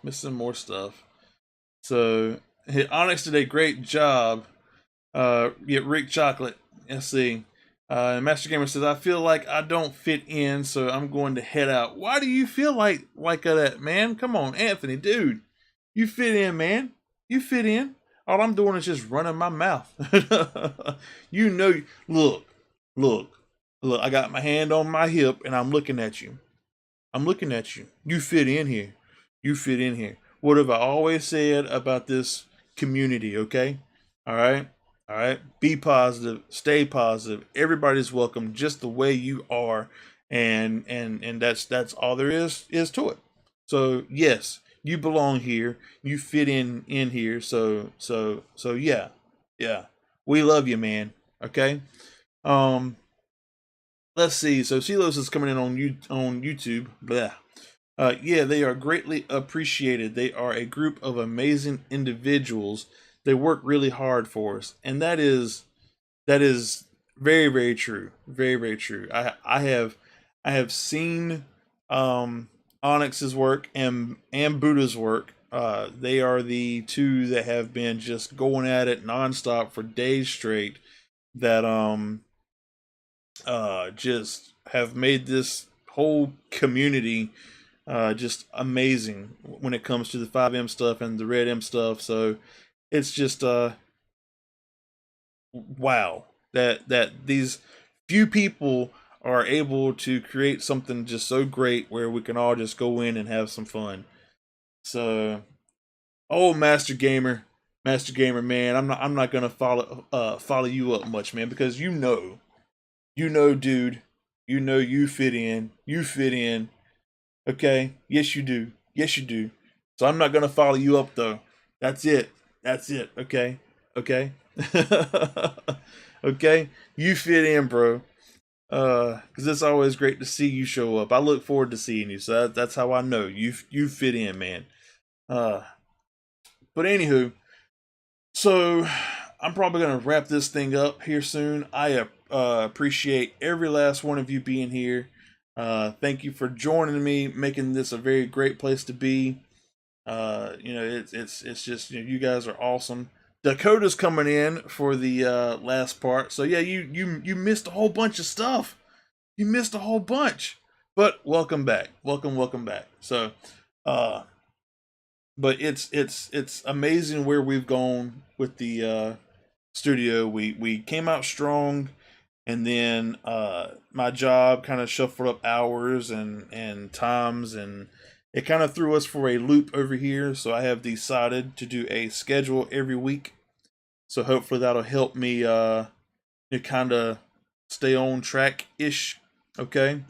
So, Onyx did a great job. Get Rick Chocolate. Let's see. Master Gamer says, I feel like I don't fit in, so I'm going to head out. Why do you feel like that, man? Come on, Anthony, dude. You fit in, man. You fit in. All I'm doing is just running my mouth. you know, look, look, look. I got my hand on my hip and I'm looking at you. I'm looking at you. You fit in here. You fit in here. What have I always said about this community, okay? All right? All right? Be positive, stay positive. Everybody's welcome just the way you are, and that's all there is to it. So, yes, you belong here. You fit in here. So yeah. Yeah. We love you, man. Okay? Um Let's see. So Silos is coming in on YouTube. Blah. Yeah, they are greatly appreciated. They are a group of amazing individuals. They work really hard for us, and that is very very true. Very very true. I have seen Onyx's work and Buddha's work. They are the two that have been just going at it nonstop for days straight. That just have made this whole community just amazing when it comes to the 5M stuff and the Red M stuff. So it's just wow that these few people are able to create something just so great where we can all just go in and have some fun. So, oh, Master Gamer, man, I'm not gonna follow you up much, man, because dude, you fit in. You fit in. Okay? Yes, you do. Yes, you do. So I'm not gonna follow you up though. That's it. That's it. Okay? Okay? Okay? You fit in, bro. Because it's always great to see you show up. I look forward to seeing you. So that's how I know you fit in, man. Uh, but anywho, so I'm probably gonna wrap this thing up here soon. I appreciate every last one of you being here. Thank you for joining me, making this a very great place to be. It's just you guys are awesome. Dakota's coming in for the last part, so yeah, you missed a whole bunch of stuff. You missed a whole bunch, but welcome back, welcome back. So, uh, but it's amazing where we've gone with the studio. We came out strong, and then my job kind of shuffled up hours and times, and it kind of threw us for a loop over here. So I have decided to do a schedule every week. So hopefully that'll help me kind of stay on track ish. Okay.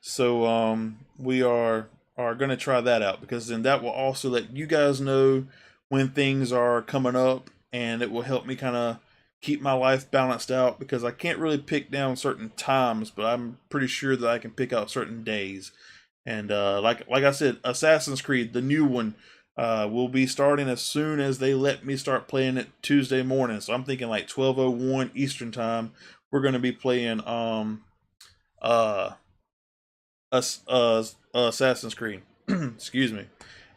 So we are going to try that out, because then that will also let you guys know when things are coming up, and it will help me kind of keep my life balanced out, because I can't really pick down certain times, but I'm pretty sure that I can pick out certain days. And like I said, Assassin's Creed, the new one, will be starting as soon as they let me start playing it Tuesday morning. So I'm thinking like 12:01 Eastern time. We're going to be playing uh Assassin's Creed. Excuse me.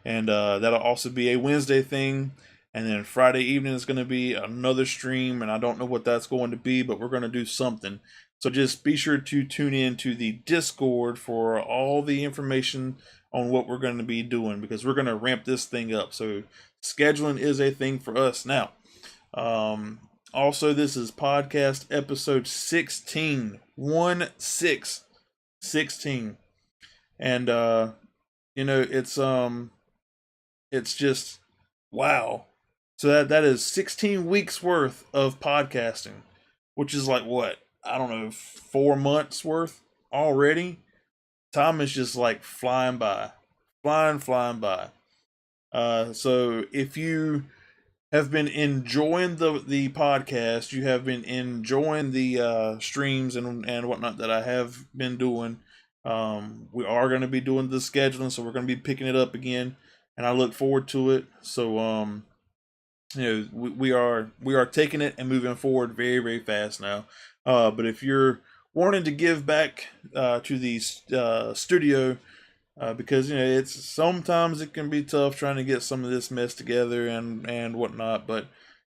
And that'll also be a Wednesday thing. And then Friday evening is going to be another stream, and I don't know what that's going to be, but we're going to do something. So just be sure to tune in to the Discord for all the information on what we're going to be doing, because we're going to ramp this thing up. So scheduling is a thing for us now. Also, this is podcast episode 16. 1 6 16. And it's just wow. So that is 16 weeks worth of podcasting, which is like what? I don't know, 4 months worth already. Time is just like flying by. Flying by. So if you have been enjoying the podcast, you have been enjoying the streams and whatnot that I have been doing. We are going to be doing the scheduling, so we're going to be picking it up again, and I look forward to it. So we are taking it and moving forward very very fast now. But if you're wanting to give back to the studio, because it's sometimes it can be tough trying to get some of this mess together and whatnot, but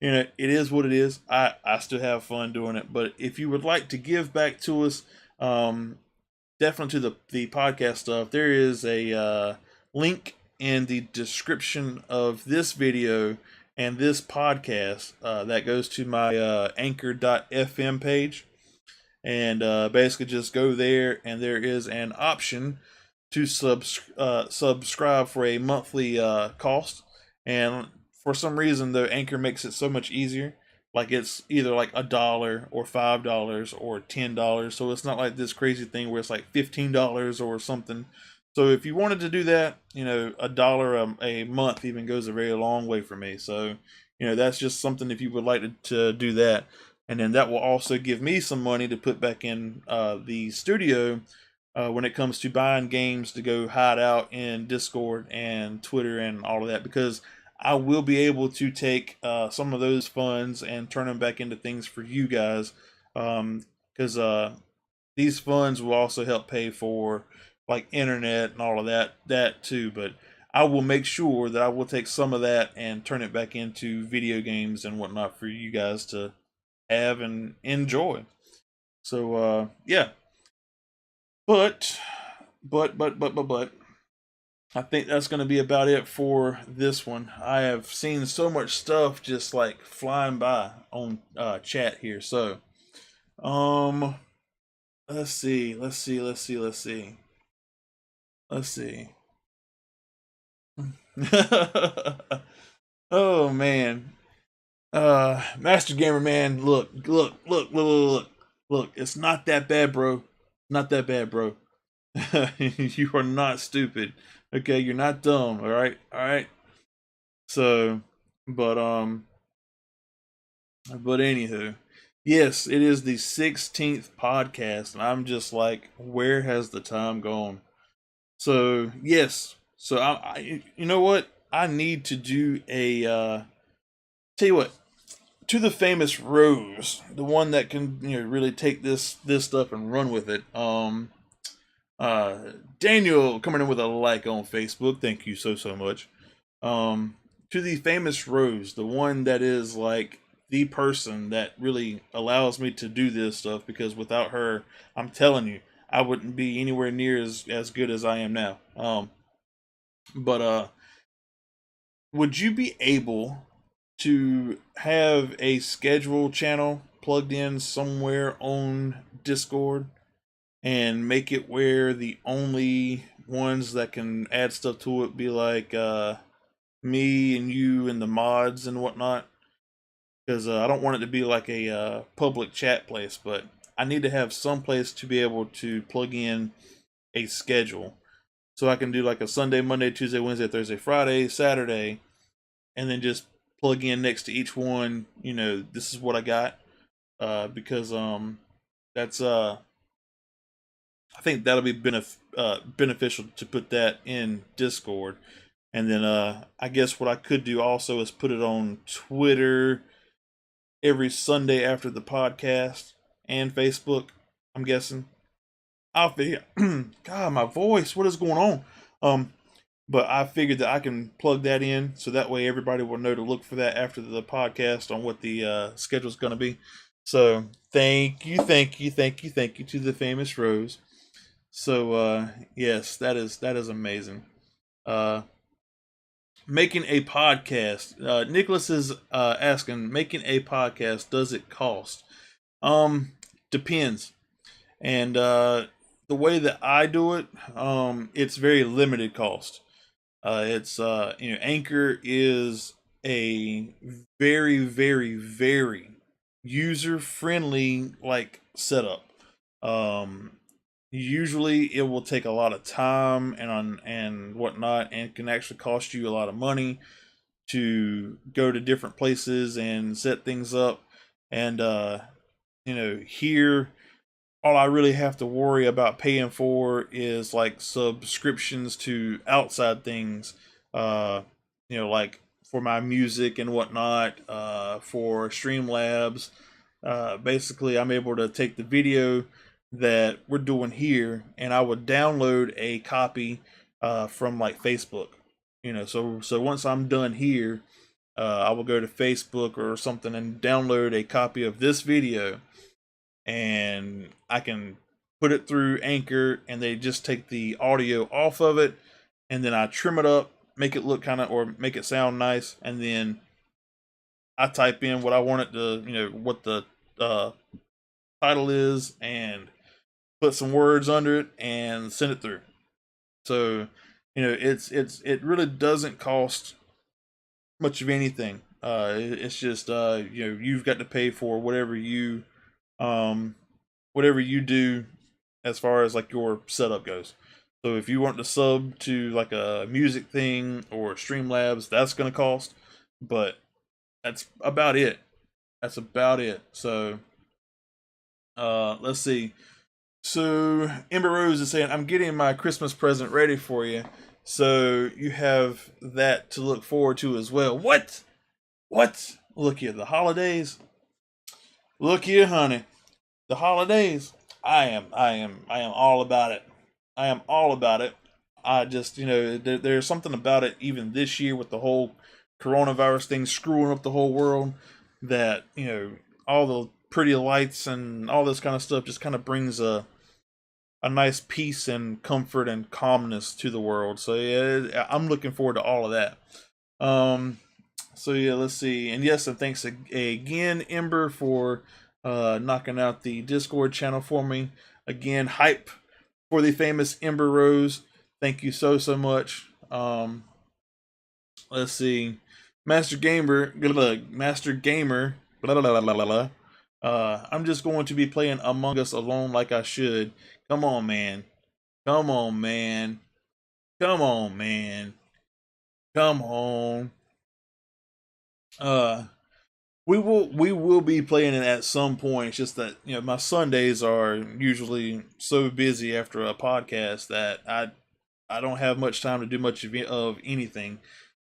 it is what it is. I still have fun doing it. But if you would like to give back to us, definitely to the podcast stuff, there is a link in the description of this video and this podcast that goes to my anchor.fm page, and basically just go there, and there is an option to subscribe for a monthly cost. And for some reason, the Anchor makes it so much easier. Like it's either like $1 or $5 or $10. So it's not like this crazy thing where it's like $15 or something. So if you wanted to do that, $1 a month even goes a very long way for me. So that's just something if you would like to do that. And then that will also give me some money to put back in the studio when it comes to buying games to go hide out in Discord and Twitter and all of that, because I will be able to take some of those funds and turn them back into things for you guys, because these funds will also help pay for like internet and all of that too. But I will make sure that I will take some of that and turn it back into video games and whatnot for you guys to have and enjoy. So yeah. But I think that's going to be about it for this one. I have seen so much stuff just like flying by on chat here. So, um, let's see. Oh man, Master Gamer man, look. It's not that bad, bro. Not that bad, bro. You are not stupid. Okay, you're not dumb. All right. So, but anywho, yes, it is the 16th podcast, and I'm just like, where has the time gone? So yes, so you know what? I need to do a tell you what, to the famous Rose, the one that can really take this stuff and run with it. Uh, Daniel coming in with a like on Facebook. Thank you so much. To the famous Rose, the one that is like the person that really allows me to do this stuff, because without her, I'm telling you, I wouldn't be anywhere near as good as I am now. But would you be able to have a schedule channel plugged in somewhere on Discord and make it where the only ones that can add stuff to it be like me and you and the mods and whatnot? Because I don't want it to be like a public chat place, but I need to have some place to be able to plug in a schedule, so I can do like a Sunday, Monday, Tuesday, Wednesday, Thursday, Friday, Saturday, and then just plug in next to each one. This is what I got, because that's I think that'll be beneficial to put that in Discord. And then I guess what I could do also is put it on Twitter every Sunday after the podcast, and Facebook, I'm guessing. I'll figure. God, my voice. What is going on? But I figured that I can plug that in, so that way everybody will know to look for that after the podcast on what the schedule is going to be. So thank you to the famous Rose. So yes, that is amazing. Uh, making a podcast. Nicholas is asking, making a podcast, does it cost? Depends. And the way that I do it, it's very limited cost. It's Anchor is a very, very, very user friendly like setup. Um, Usually, it will take a lot of time and whatnot, and can actually cost you a lot of money to go to different places and set things up. And here all I really have to worry about paying for is like subscriptions to outside things, like for my music and whatnot, for Streamlabs. Basically, I'm able to take the video that we're doing here, and I would download a copy from like Facebook. So once I'm done here, I will go to Facebook or something and download a copy of this video, and I can put it through Anchor, and they just take the audio off of it, and then I trim it up, make it look kind of, or make it sound nice, and then I type in what I want it to, what the uh, title is, and put some words under it, and send it through. So, it really doesn't cost much of anything. It's just you've got to pay for um whatever you do as far as like your setup goes. So if you want to sub to like a music thing or Streamlabs, that's going to cost, but that's about it. That's about it. So let's see. So Ember Rose is saying, I'm getting my Christmas present ready for you. So you have that to look forward to as well. What? What? Look here, the holidays. Look here, honey. The holidays. I am all about it. I am all about it. I just, there's something about it even this year with the whole coronavirus thing screwing up the whole world, that, all the pretty lights and all this kind of stuff just kind of brings a nice peace and comfort and calmness to the world. So yeah, I'm looking forward to all of that. So yeah, let's see. And yes, and thanks again, Ember, for knocking out the Discord channel for me. Again, hype for the famous Ember Rose. Thank you so much. Let's see. Master Gamer, Master Gamer, blah, blah, blah, blah, blah, blah. I'm just going to be playing Among Us alone like I should. Come on, man. Come on, man. Come on, man. Come on. Uh, we will be playing it at some point. It's just that my Sundays are usually so busy after a podcast that I don't have much time to do much of anything,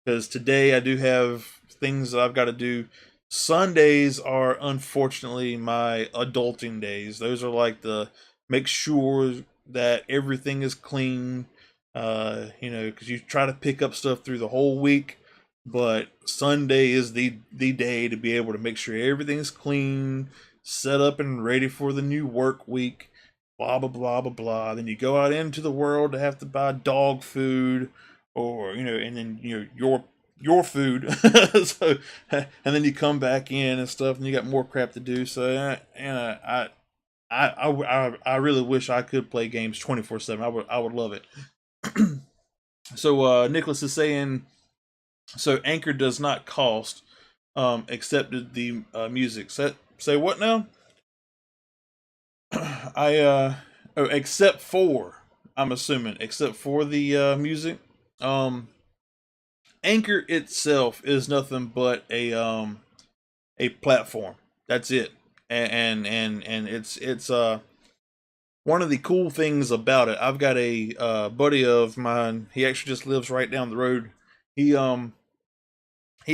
because today I do have things that I've got to do. Sundays are unfortunately my adulting days. Those are like the make sure that everything is clean, because you try to pick up stuff through the whole week, but Sunday is the day to be able to make sure everything's clean, set up and ready for the new work week. Blah blah blah blah blah. Then you go out into the world to have to buy dog food, or and then your food. So, and then you come back in and stuff, and you got more crap to do. So, I really wish I could play games 24/7. I would love it. So Nicholas is saying, so Anchor does not cost, except the music. Say what now? Except for, I'm assuming, except for the music. Um, Anchor itself is nothing but a platform. That's it. And it's one of the cool things about it. I've got a buddy of mine. He actually just lives right down the road. He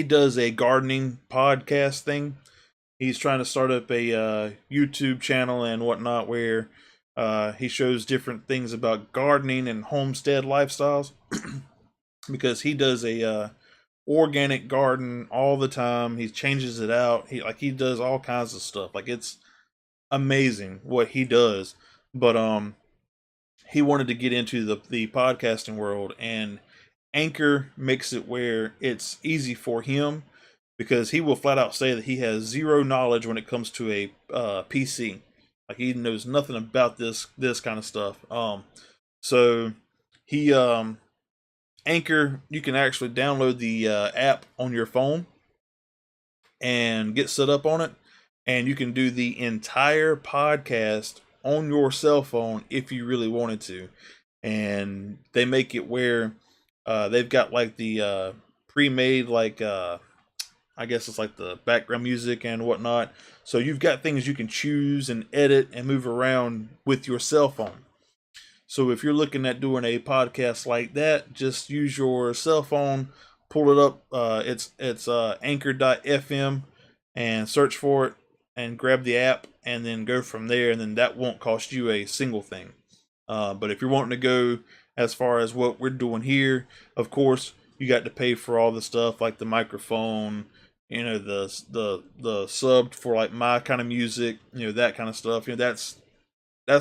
does a gardening podcast thing. He's trying to start up a YouTube channel and whatnot, where he shows different things about gardening and homestead lifestyles. Because he does a organic garden all the time. He changes it out. He does all kinds of stuff. Like, it's amazing what he does. But he wanted to get into the podcasting world, and Anchor makes it where it's easy for him because he will flat out say that he has zero knowledge when it comes to a PC. Like he knows nothing about this kind of stuff. So he Anchor, you can actually download the app on your phone and get set up on it, and you can do the entire podcast on your cell phone if you really wanted to. And they make it where they've got like the pre-made like I guess it's like the background music and whatnot. So you've got things you can choose and edit and move around with your cell phone. So if you're looking at doing a podcast like that, just use your cell phone, pull it up. It's Anchor.fm, and search for it and grab the app and then go from there. And then that won't cost you a single thing. But if you're wanting to go as far as what we're doing here, of course you got to pay for all the stuff like the microphone, the sub for like my kind of music, that kind of stuff. That's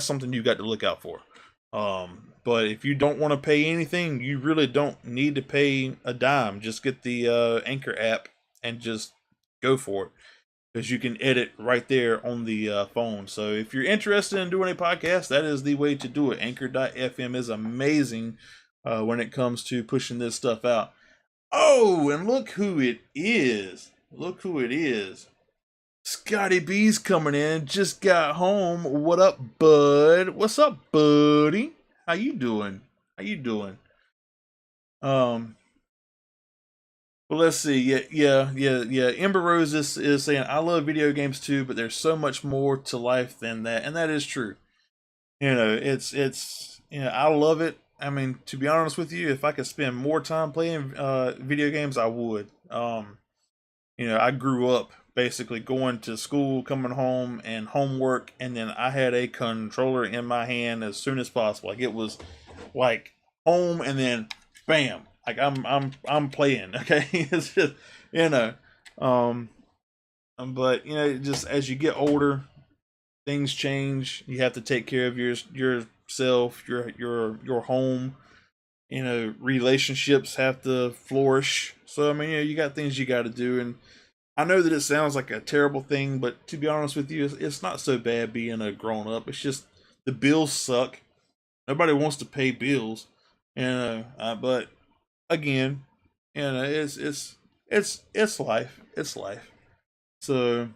something you got to look out for. But if you don't want to pay anything, you really don't need to pay a dime. Just get the Anchor app and just go for it, because you can edit right there on the phone. So if you're interested in doing a podcast, that is the way to do it. Anchor.fm is amazing when it comes to pushing this stuff out. Oh, and look who it is. Look who it is. Scotty B's coming in. Just got home. What up, bud? What's up, buddy? How you doing? How you doing? Um, well, let's see. Yeah. Ember Rose is saying, I love video games too, but there's so much more to life than that. And that is true. I love it. I mean, to be honest with you, if I could spend more time playing video games, I would. I grew up basically going to school, coming home, and homework, and then I had a controller in my hand as soon as possible. Like it was like home, and then bam, like I'm playing. Okay, it's just you know, um, but just as you get older, things change. You have to take care of yourself, your home. Relationships have to flourish. So I mean, you got things you got to do, and I know that it sounds like a terrible thing, but to be honest with you, it's not so bad being a grown up. It's just the bills suck. Nobody wants to pay bills, but again, it's life. It's life. So,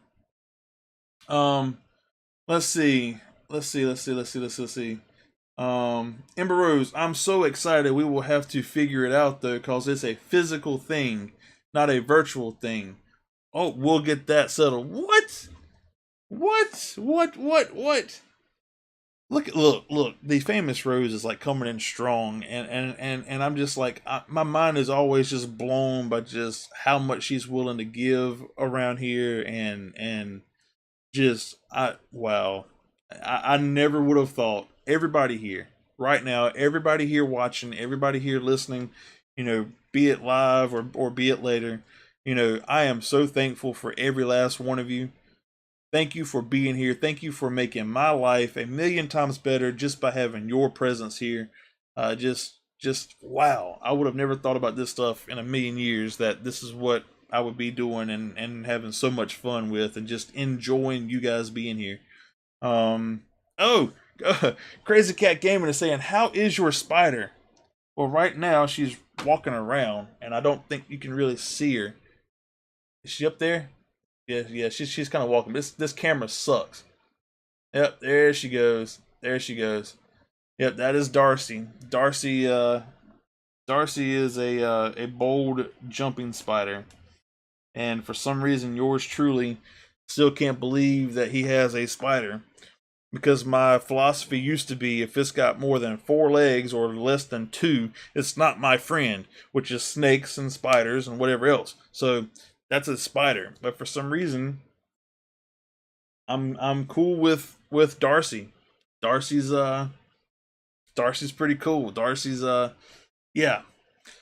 um, let's see, let's see. Ember Rose, I'm so excited. We will have to figure it out though, cause it's a physical thing, not a virtual thing. Oh, we'll get that settled. What? What? Look. The famous Rose is like coming in strong, and I'm just like, my mind is always just blown by just how much she's willing to give around here, and just wow, I never would have thought everybody here right now, everybody here watching, everybody here listening, be it live or be it later, I am so thankful for every last one of you. Thank you for being here. Thank you for making my life a million times better just by having your presence here. Just wow. I would have never thought about this stuff in a million years, that this is what I would be doing and having so much fun with, and just enjoying you guys being here. Oh, Crazy Cat Gaming is saying, how is your spider? Well, right now she's walking around, and I don't think you can really see her. Is she up there? Yeah. She's kind of walking. This camera sucks. Yep, there she goes. There she goes. Yep, that is Darcy. Darcy is a bold jumping spider, and for some reason, yours truly still can't believe that he has a spider. Because my philosophy used to be, if it's got more than 4 legs or less than 2, it's not my friend, which is snakes and spiders and whatever else. So that's a spider. But for some reason, I'm cool with Darcy. Darcy's Darcy's pretty cool. Darcy's yeah.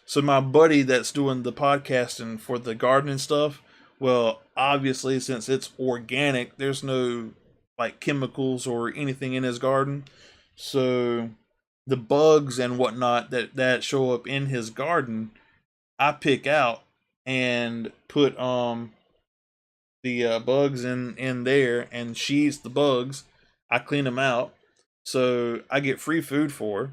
So my buddy that's doing the podcasting for the gardening stuff, well, obviously since it's organic, there's no like chemicals or anything in his garden. So the bugs and whatnot that show up in his garden, I pick out and put the bugs in there, and she eats the bugs. I clean them out, so I get free food for her.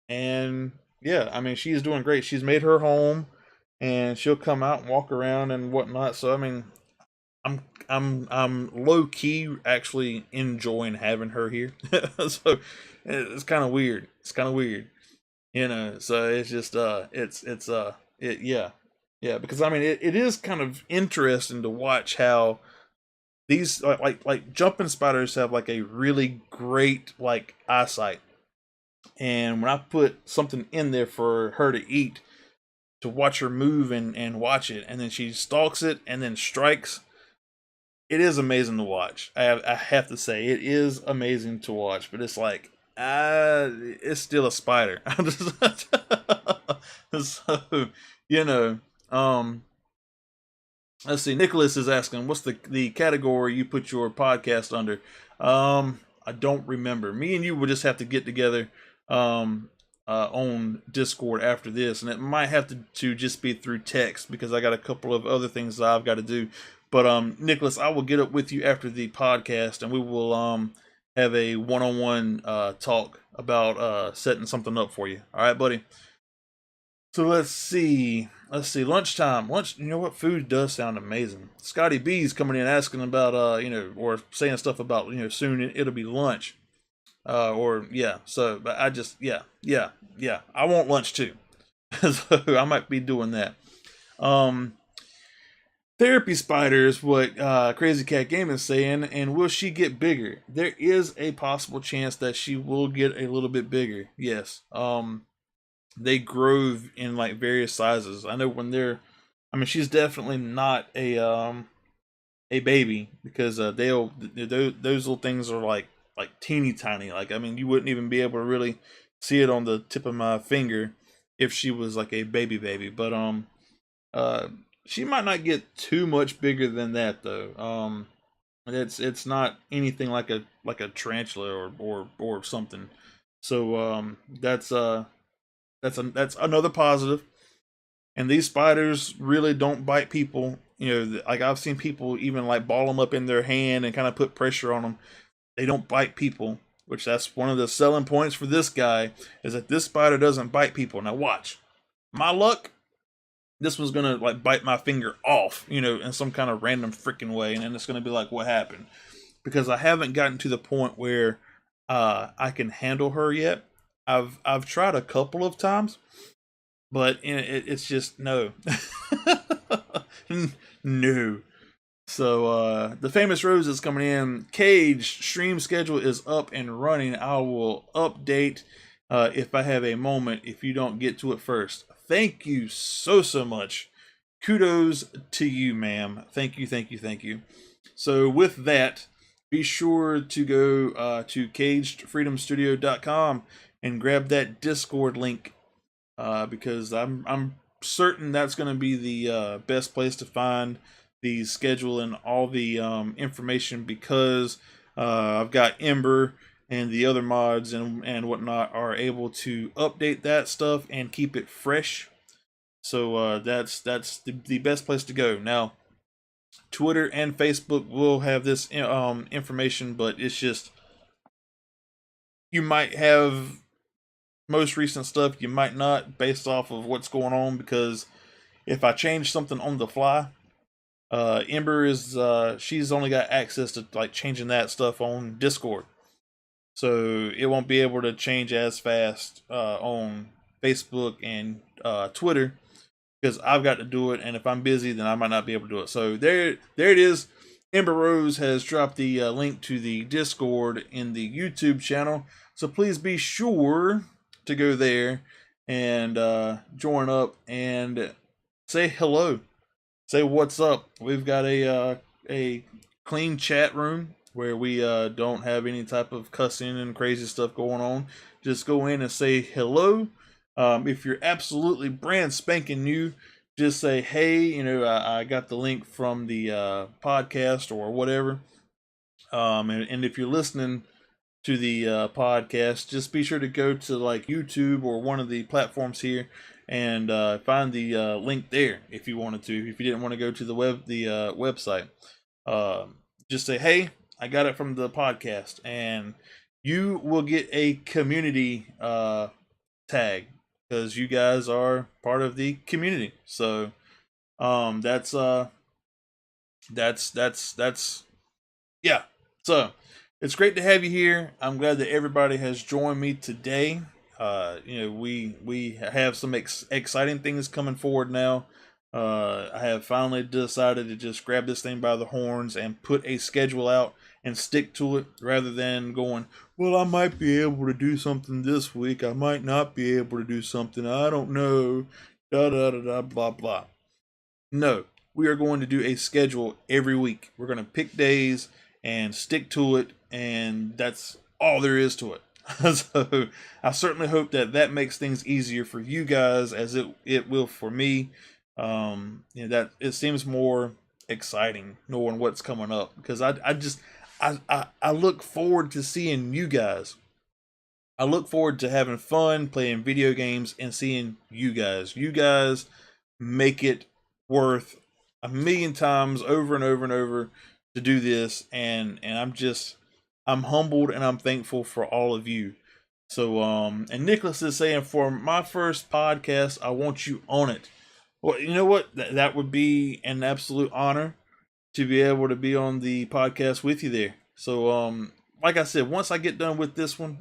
And yeah, I mean, she's doing great. She's made her home, and she'll come out and walk around and whatnot. So I mean, I'm low key actually enjoying having her here. So it's kind of weird. It's kind of weird, you know. So it's just yeah, yeah, because I mean it is kind of interesting to watch how these like jumping spiders have like a really great like eyesight. And when I put something in there for her to eat, to watch her move and watch it, and then she stalks it and then strikes, it is amazing to watch. I have to say, it is amazing to watch. But it's like, it's still a spider. So, you know, um, let's see. Nicholas is asking, what's the category you put your podcast under? I don't remember. Me and you will just have to get together on Discord after this, and it might have to just be through text because I got a couple of other things that I've got to do. But Nicholas, I will get up with you after the podcast, and we will have a one-on-one talk about setting something up for you. All right, buddy. So let's see. Let's see. Lunchtime. Lunch. You know what? Food does sound amazing. Scotty B's coming in asking about or saying stuff about soon it'll be lunch. Or yeah. So, but I just yeah. I want lunch too. So I might be doing that. Um, Therapy spider is what Crazy Cat Game is saying, and will she get bigger? There is a possible chance that she will get a little bit bigger. Yes. They grow in like various sizes. I know when I mean, she's definitely not a baby because those little things are like teeny tiny. Like I mean, you wouldn't even be able to really see it on the tip of my finger if she was like a baby. But uh, she might not get too much bigger than that though. It's not anything like a tarantula or something. So that's another positive. And these spiders really don't bite people. You know, like I've seen people even like ball them up in their hand and kind of put pressure on them. They don't bite people, which that's one of the selling points for this guy is that this spider doesn't bite people. Now watch, my luck, this one's gonna like bite my finger off, in some kind of random freaking way, and then it's gonna be like, what happened? Because I haven't gotten to the point where I can handle her yet. I've tried a couple of times, but it's just no. No. So the famous Rose is coming in. Cage stream schedule is up and running. I will update if I have a moment. If you don't get to it first, thank you so much. Kudos to you, ma'am. Thank you. So with that, be sure to go to cagedfreedomstudio.com and grab that Discord link because I'm certain that's going to be the best place to find the schedule and all the information because I've got Ember and the other mods and whatnot are able to update that stuff and keep it fresh. So that's the best place to go. Now, Twitter and Facebook will have this information, but it's just you might have most recent stuff, you might not, based off of what's going on. Because if I change something on the fly, Ember is she's only got access to like changing that stuff on Discord, so it won't be able to change as fast on Facebook and Twitter because I've got to do it, and if I'm busy, then I might not be able to do it. So there it is. Ember Rose has dropped the link to the Discord in the YouTube channel, so please be sure to go there and join up and say hello, say what's up. We've got a clean chat room where we don't have any type of cussing and crazy stuff going on. Just go in and say hello. If you're absolutely brand spanking new, just say, hey, I got the link from the podcast or whatever. And if you're listening to the podcast, just be sure to go to like YouTube or one of the platforms here and find the link there if you wanted to. If you didn't want to go to the website, uh, just say, "Hey, I got it from the podcast," and you will get a community tag because you guys are part of the community. So that's that's yeah. So it's great to have you here. I'm glad that everybody has joined me today. We have some exciting things coming forward now. I have finally decided to just grab this thing by the horns and put a schedule out and stick to it rather than going, well, I might be able to do something this week. I might not be able to do something. I don't know. Da da da da blah blah. No, we are going to do a schedule every week. We're going to pick days and stick to it, and that's all there is to it. So I certainly hope that that makes things easier for you guys as it will for me. That it seems more exciting knowing what's coming up because I look forward to seeing you guys. I look forward to having fun playing video games and seeing you guys. You guys make it worth a million times over and over and over to do this, and I'm humbled and I'm thankful for all of you. So and Nicholas is saying, for my first podcast, I want you on it. Well, you know what? That would be an absolute honor to be able to be on the podcast with you there. So like I said, once I get done with this one,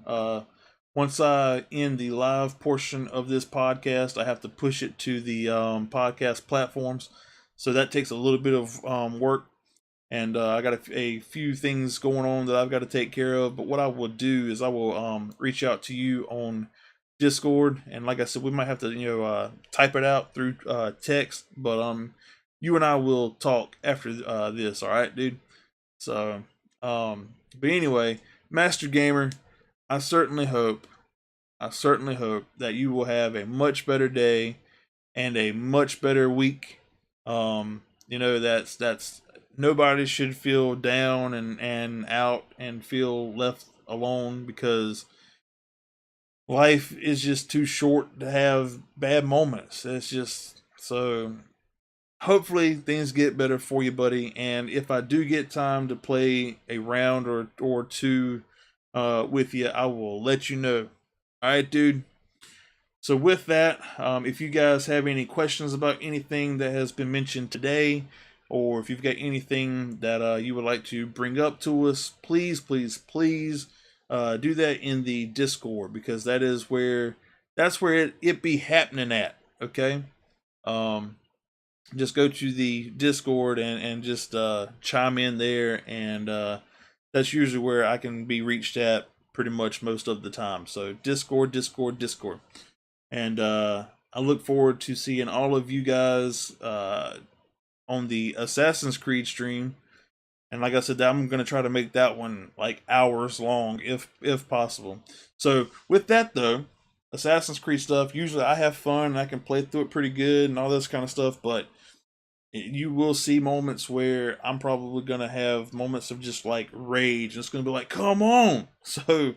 once I end the live portion of this podcast, I have to push it to the podcast platforms. So that takes a little bit of work. And I got a few things going on that I've got to take care of. But what I will do is I will reach out to you on Discord. And like I said, we might have to, type it out through text. But you and I will talk after this. All right, dude? So, but anyway, Master Gamer, I certainly hope that you will have a much better day and a much better week. That's nobody should feel down and out and feel left alone because life is just too short to have bad moments. It's just so hopefully things get better for you, buddy. And if I do get time to play a round or two with you, I will let you know. All right, dude. So with that, if you guys have any questions about anything that has been mentioned today, or if you've got anything that you would like to bring up to us, please, please, please do that in the Discord because that's where it be happening at. Okay. Just go to the Discord and just chime in there, and that's usually where I can be reached at pretty much most of the time. So Discord, Discord, Discord, and I look forward to seeing all of you guys on the Assassin's Creed stream. And like I said, I'm gonna try to make that one like hours long, if possible. So with that though, Assassin's Creed stuff. Usually I have fun and I can play through it pretty good and all this kind of stuff, but you will see moments where I'm probably gonna have moments of just like rage. It's gonna be like, come on. So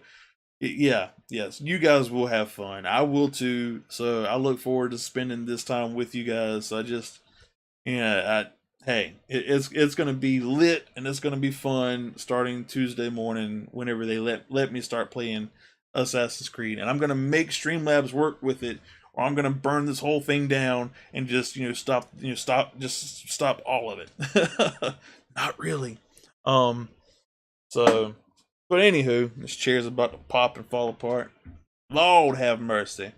yeah, yes, you guys will have fun. I will too. So I look forward to spending this time with you guys. I just, hey, it's gonna be lit and it's gonna be fun starting Tuesday morning whenever they let me start playing Assassin's Creed, and I'm gonna make Streamlabs work with it, or I'm gonna burn this whole thing down and just stop all of it. Not really. Um. So, but anywho, this chair's about to pop and fall apart. Lord have mercy.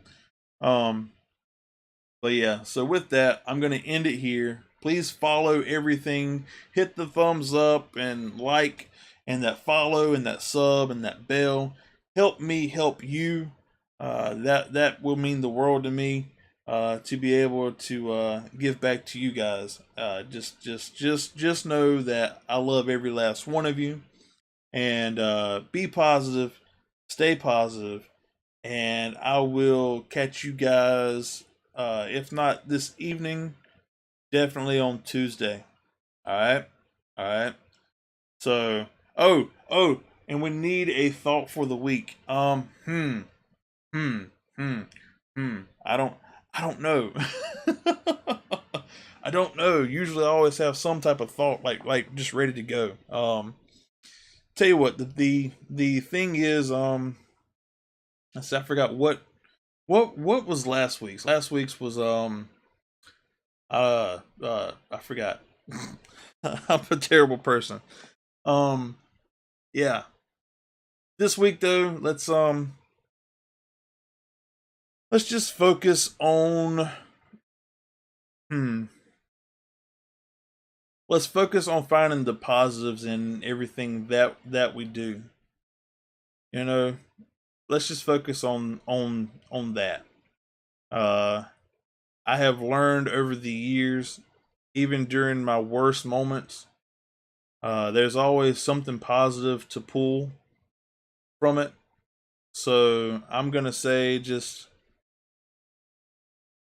Um. But yeah, so with that, I'm gonna end it here. Please follow everything. Hit the thumbs up and like, and that follow and that sub and that bell. Help me help you. That will mean the world to me. To be able to give back to you guys. Just know that I love every last one of you. And be positive, stay positive, and I will catch you guys. If not this evening, definitely on Tuesday. All right, all right. So, oh, and we need a thought for the week. Hmm, hmm, hmm. I don't know. I don't know. Usually, I always have some type of thought, like just ready to go. Tell you what, the thing is, I forgot what was last week's. Last week's was I forgot. I'm a terrible person. Um, yeah. This week though, let's just focus on hmm. Let's focus on finding the positives in everything that we do. You know, let's just focus on that. Uh, I have learned over the years, even during my worst moments, there's always something positive to pull from it. So I'm gonna say just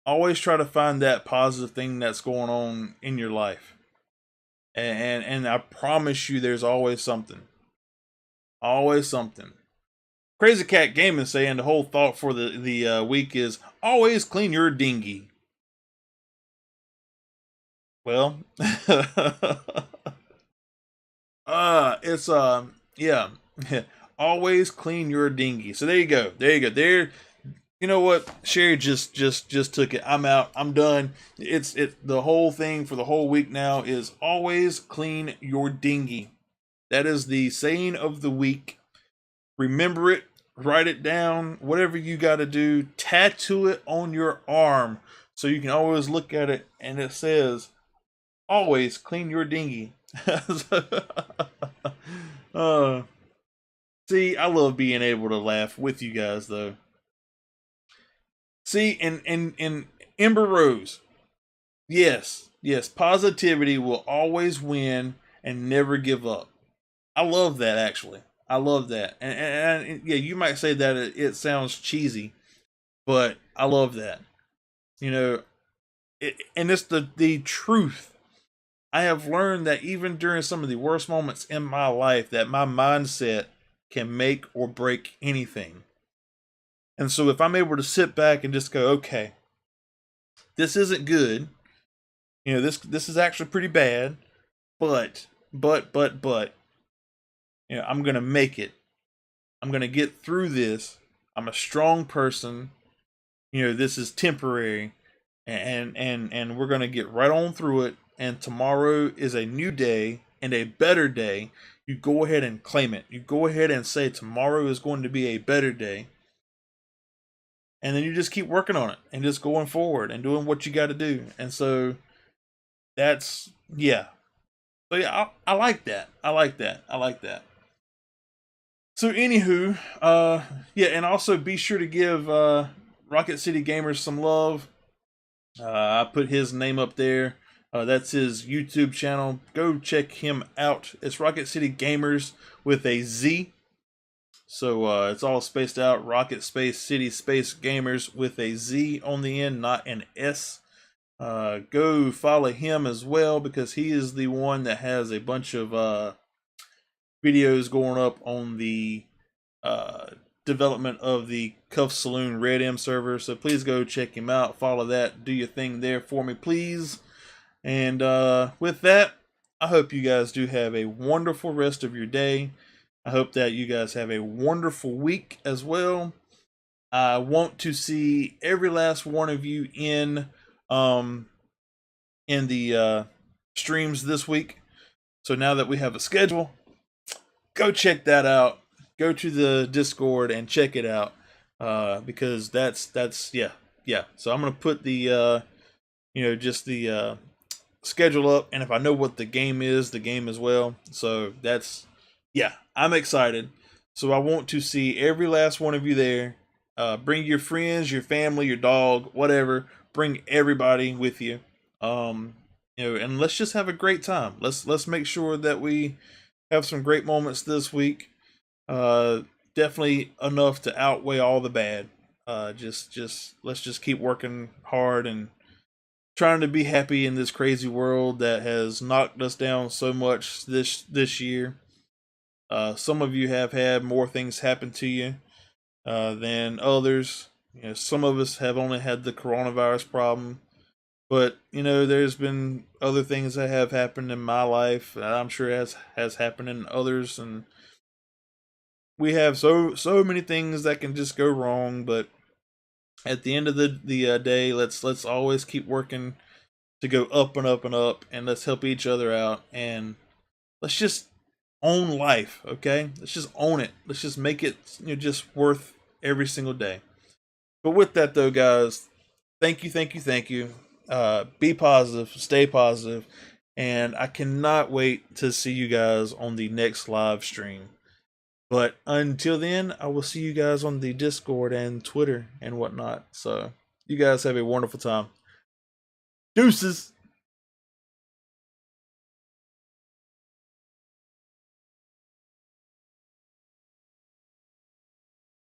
always try to find that positive thing that's going on in your life, and I promise you, there's always something. Crazy Cat Gaming saying the whole thought for the week is always clean your dinghy. Well, it's yeah, always clean your dinghy. So there you go, there. You know what? Sherry just took it. I'm out. I'm done. It's the whole thing for the whole week now is always clean your dinghy. That is the saying of the week. Remember it, write it down, whatever you got to do, tattoo it on your arm so you can always look at it and it says, always clean your dinghy. uh, see, I love being able to laugh with you guys though. See, and Ember Rose, yes, positivity will always win and never give up. I love that actually. I love that. And yeah, you might say that it sounds cheesy, but I love that. You know, and it's the truth. I have learned that even during some of the worst moments in my life, that my mindset can make or break anything. And so if I'm able to sit back and just go, okay, this isn't good. You know, this is actually pretty bad, but, you know, I'm gonna make it. I'm gonna get through this. I'm a strong person. You know, this is temporary, and we're gonna get right on through it. And tomorrow is a new day and a better day. You go ahead and claim it. You go ahead and say tomorrow is going to be a better day, and then you just keep working on it and just going forward and doing what you got to do. And so that's yeah. So yeah, I like that. I like that. I like that. So anywho, yeah, and also be sure to give Rocket City Gamers some love. I put his name up there. That's his YouTube channel. Go check him out. It's Rocket City Gamers with a Z. So it's all spaced out. Rocket Space City Space Gamers with a Z on the end, not an S. Go follow him as well because he is the one that has a bunch of videos going up on the uh, development of the Cuff Saloon Red M server. So please go check him out. Follow that. Do your thing there for me, please. And with that, I hope you guys do have a wonderful rest of your day. I hope that you guys have a wonderful week as well. I want to see every last one of you um in the streams this week. So now that we have a schedule, go check that out. Go to the Discord and check it out. Because that's yeah. So I'm gonna put the just the schedule up, and if I know what the game is, the game as well. So that's yeah, I'm excited. So I want to see every last one of you there. Bring your friends, your family, your dog, whatever. Bring everybody with you. And let's just have a great time. Let's make sure that we have some great moments this week. Uh, Definitely enough to outweigh all the bad. Just let's just keep working hard and trying to be happy in this crazy world that has knocked us down so much this year. Some of you have had more things happen to you than others. You know, some of us have only had the coronavirus problem, but you know, there's been other things that have happened in my life that I'm sure has happened in others, and we have so many things that can just go wrong. But at the end of the day, let's always keep working to go up and up and up, and let's help each other out, and let's just own life, okay? Let's just own it. Let's just make it, just worth every single day. But with that though, guys, thank you, thank you, thank you. Be positive, stay positive, and I cannot wait to see you guys on the next live stream. But until then, I will see you guys on the Discord and Twitter and whatnot. So you guys have a wonderful time. Deuces.